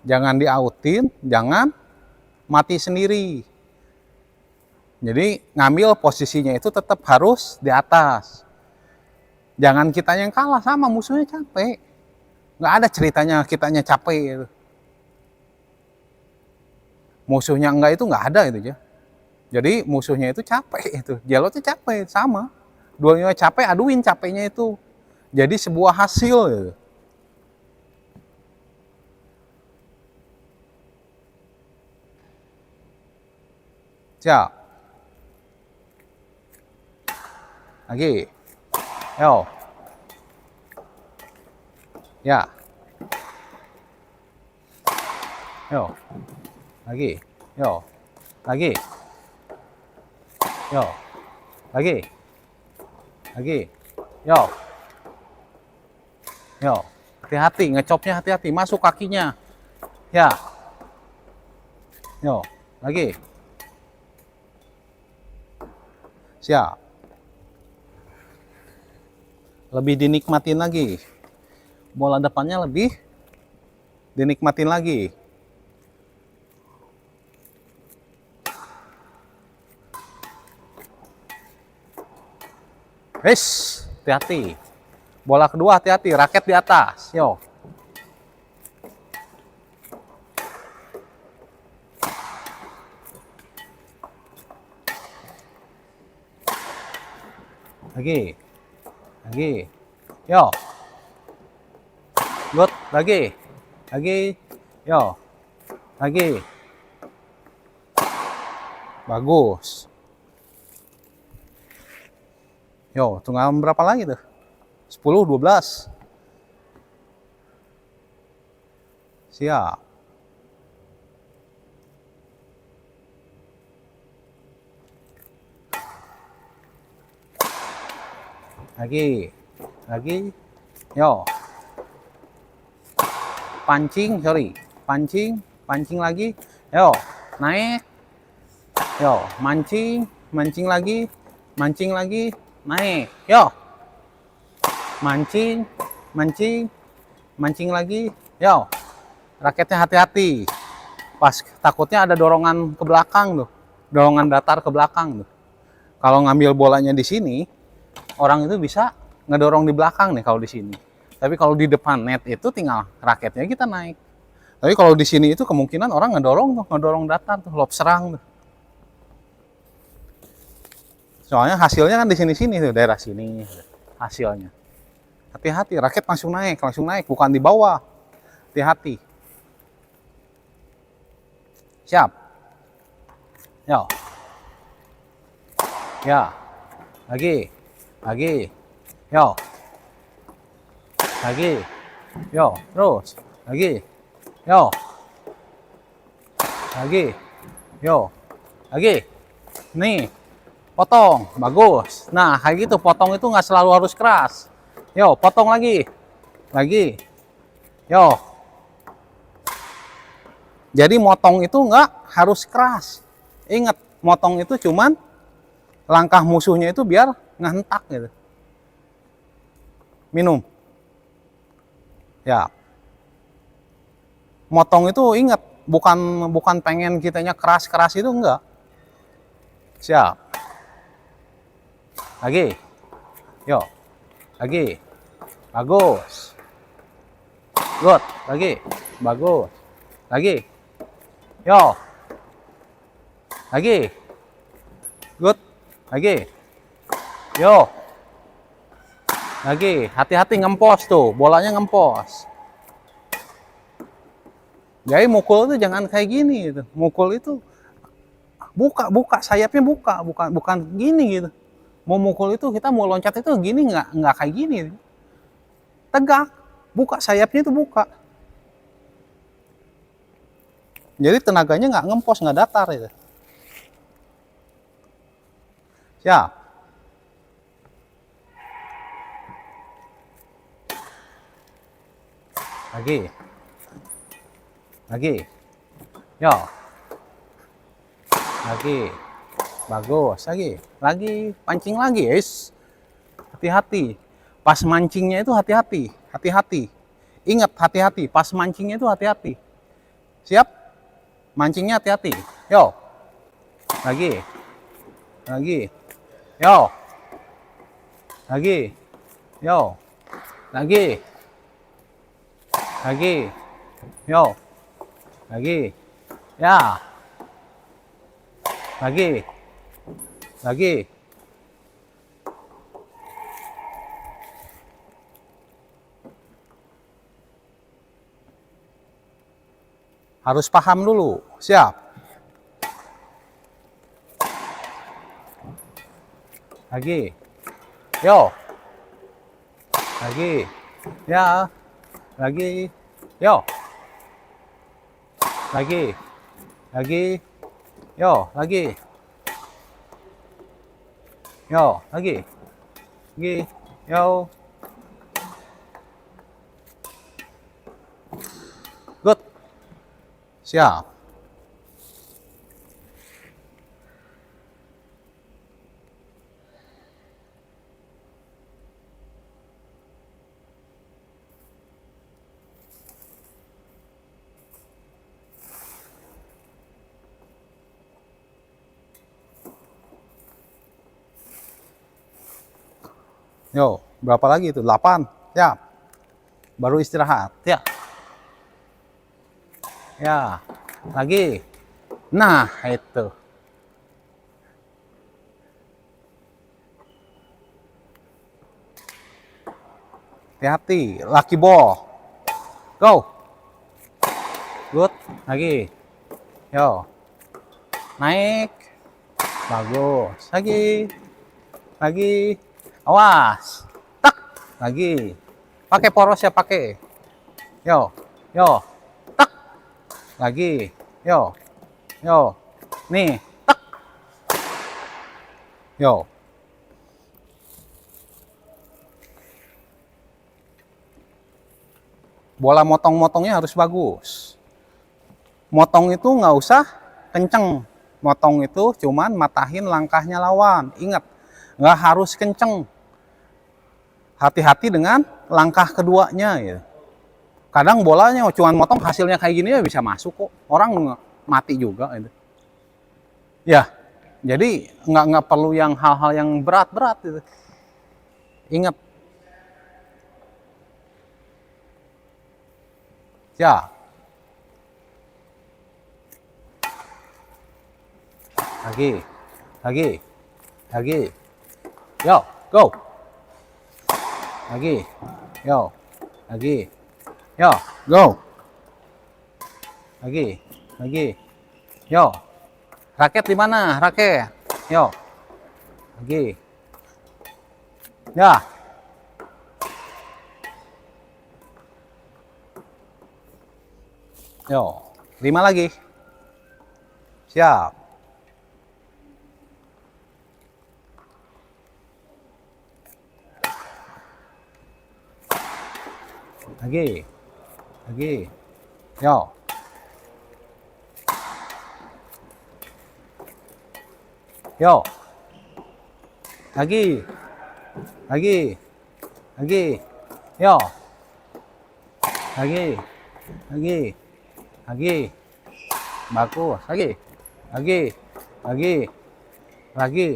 Jangan diautin, jangan mati sendiri. Jadi ngambil posisinya itu tetap harus di atas. Jangan kita yang kalah, sama musuhnya capek. Nggak ada ceritanya kitanya capek. Musuhnya enggak itu nggak ada itu ya. Jadi musuhnya itu capek itu. Jelotnya capek, sama. Dua-duanya capek, aduin capeknya itu. Jadi sebuah hasil gitu. Siap. Lagi. Yo. Ya. Yo. Lagi. Yo. Lagi. Yo. Lagi. Lagi. Yo. Yo, hati-hati, ngecopnya hati-hati, masuk kakinya. Ya. Yo, lagi. Siap. Lebih dinikmatin lagi. Bola depannya lebih dinikmatin lagi. Hati-hati. Bola kedua hati-hati, raket di atas. Yo. Lagi. Lagi. Yo. Good, lagi. Lagi. Yo. Lagi. Bagus. Yo, tinggal berapa lagi tuh? 10, 12. Siap. Lagi. Lagi. Yo. Pancing, sorry. Pancing, pancing lagi. Yo, naik. Yo, mancing, mancing lagi. Mancing lagi, naik. Yo. Mancing, mancing, mancing lagi. Yo. Raketnya hati-hati. Pas takutnya ada dorongan ke belakang tuh. Dorongan datar ke belakang tuh. Kalau ngambil bolanya di sini, orang itu bisa ngedorong di belakang nih kalau di sini. Tapi kalau di depan net itu tinggal raketnya kita naik. Tapi kalau di sini itu kemungkinan orang ngedorong tuh, ngedorong datar tuh, lob serang tuh. Soalnya hasilnya kan di sini-sini tuh, daerah sini hasilnya. Hati-hati, raket langsung naik, bukan di bawah. Hati-hati. Siap. Yo. Ya. Lagi. Lagi. Yo. Lagi. Yo, terus. Lagi. Yo. Lagi. Yo. Lagi. Nih. Potong. Bagus. Nah, kayak gitu. Potong itu nggak selalu harus keras. Yo, potong lagi. Lagi. Yo. Jadi motong itu nggak harus keras. Ingat, motong itu cuman langkah musuhnya itu biar ngantak gitu. Minum. Ya. Motong itu ingat, bukan pengen kitanya keras-keras itu enggak. Siap. Lagi. Yo. Lagi. Bagus. Good. Lagi. Bagus. Lagi. Yo. Lagi. Good. Lagi. Yo. Lagi. Hati-hati ngempos tuh. Bolanya ngempos. Jadi mukul itu jangan kayak gini gitu. Mukul itu buka sayapnya bukan gini gitu. Mau mukul itu kita mau loncat itu gini nggak kayak gini. Tegak. Buka sayapnya itu buka. Jadi tenaganya nggak ngempos, nggak datar itu. Siap. Lagi. Lagi. Yo. Lagi. Bagus. Lagi. Pancing lagi. Hati-hati. Pas mancingnya itu hati-hati. Hati-hati. Ingat, hati-hati. Pas mancingnya itu hati-hati. Siap? Mancingnya hati-hati. Yo. Lagi. Lagi. Yo. Lagi. Yo. Lagi. Lagi. Yo. Lagi. Ya. Lagi. Lagi. Harus paham dulu. Siap. Lagi. Yo. Lagi. Ya. Lagi. Yo. Lagi. Lagi. Yo. Lagi. Yo. Lagi. Lagi. Yo. Siap. Yo, berapa lagi itu? 8. Siap. Baru istirahat. Ya. Ya. Lagi. Nah, itu. Hati-hati. Lucky ball. Go. Good. Lagi. Yo. Naik. Bagus. Lagi. Lagi. Awas. Tak. Lagi. Pakai poros ya, pakai. Yo. Yo. Tak. Lagi. Yo. Yo. Nih. Tak. Yo. Bola motong-motongnya harus bagus. Motong itu nggak usah kenceng. Motong itu cuman matahin langkahnya lawan. Ingat, nggak harus kenceng. Hati-hati dengan langkah keduanya. Ya. Kadang bolanya cuman motong hasilnya kayak gini ya bisa masuk kok. Orang mati juga. Gitu. Ya, jadi nggak perlu yang hal-hal yang berat-berat. Gitu. Ingat. Ya. Lagi. Lagi. Lagi. Yo, go. Lagi. Yo. Lagi. Yo, go. Lagi. Lagi. Yo. Raket di mana? Raket. Yo. Lagi. Ya. Yo. 5 lagi. Siap. Lagi. Lagi. Yo. Yo. Lagi. Lagi. Lagi. Yo. Lagi. Lagi. Lagi. Bagus. Lagi. Lagi. Lagi. Lagi.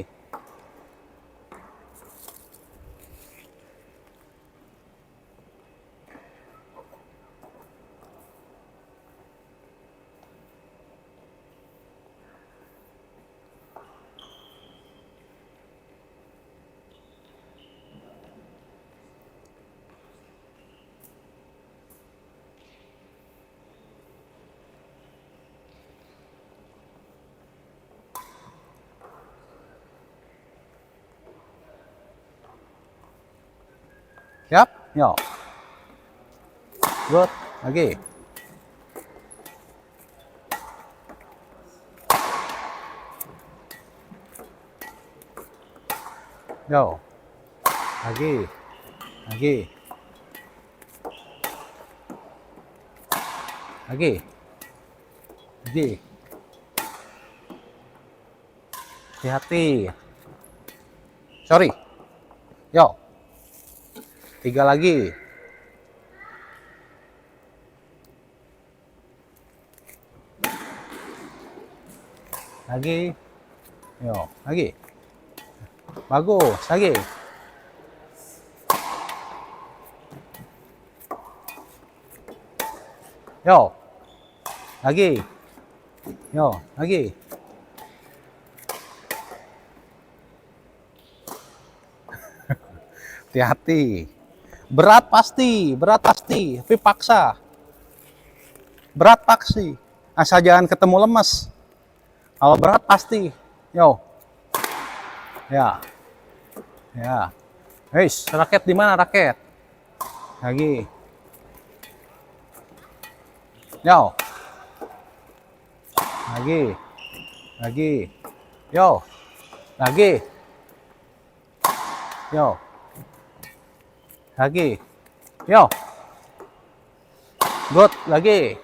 Siap? Yo. Good. Lagi. Yo. Lagi. Lagi. Lagi. Lagi. Hati-hati. Sorry. Yo. 3 lagi. Lagi. Yo, lagi. Bagus, lagi. Yo. Lagi. Yo, lagi. Hati-hati. Berat pasti, tapi paksa. Berat pasti. Asal jangan ketemu lemes. Kalau berat pasti. Yo. Ya. Ya. Guys, raket di mana raket? Lagi. Yo. Lagi. Lagi. Yo. Lagi. Yo. Lagi. Yo. Good. Lagi.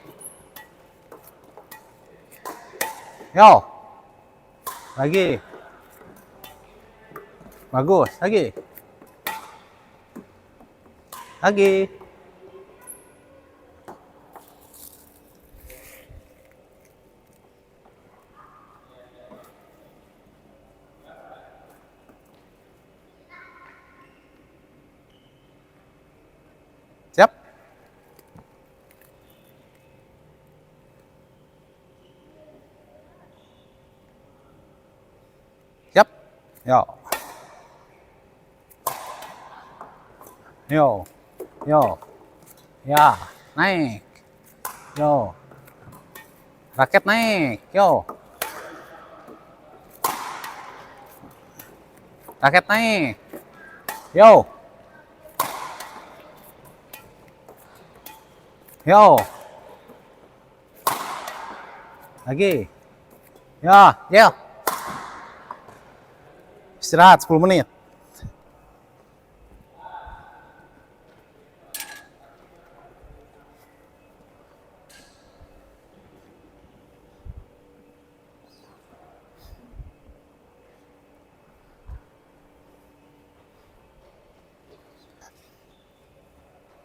Yo. Lagi. Bagus. Lagi. Lagi. Siap. Siap. Yo. Yo. Yo. Ya, naik. Yo. Raket naik. Yo. Raket naik. Yo. Yo. Lagi. Ya, yo. Istirahat 10 menit.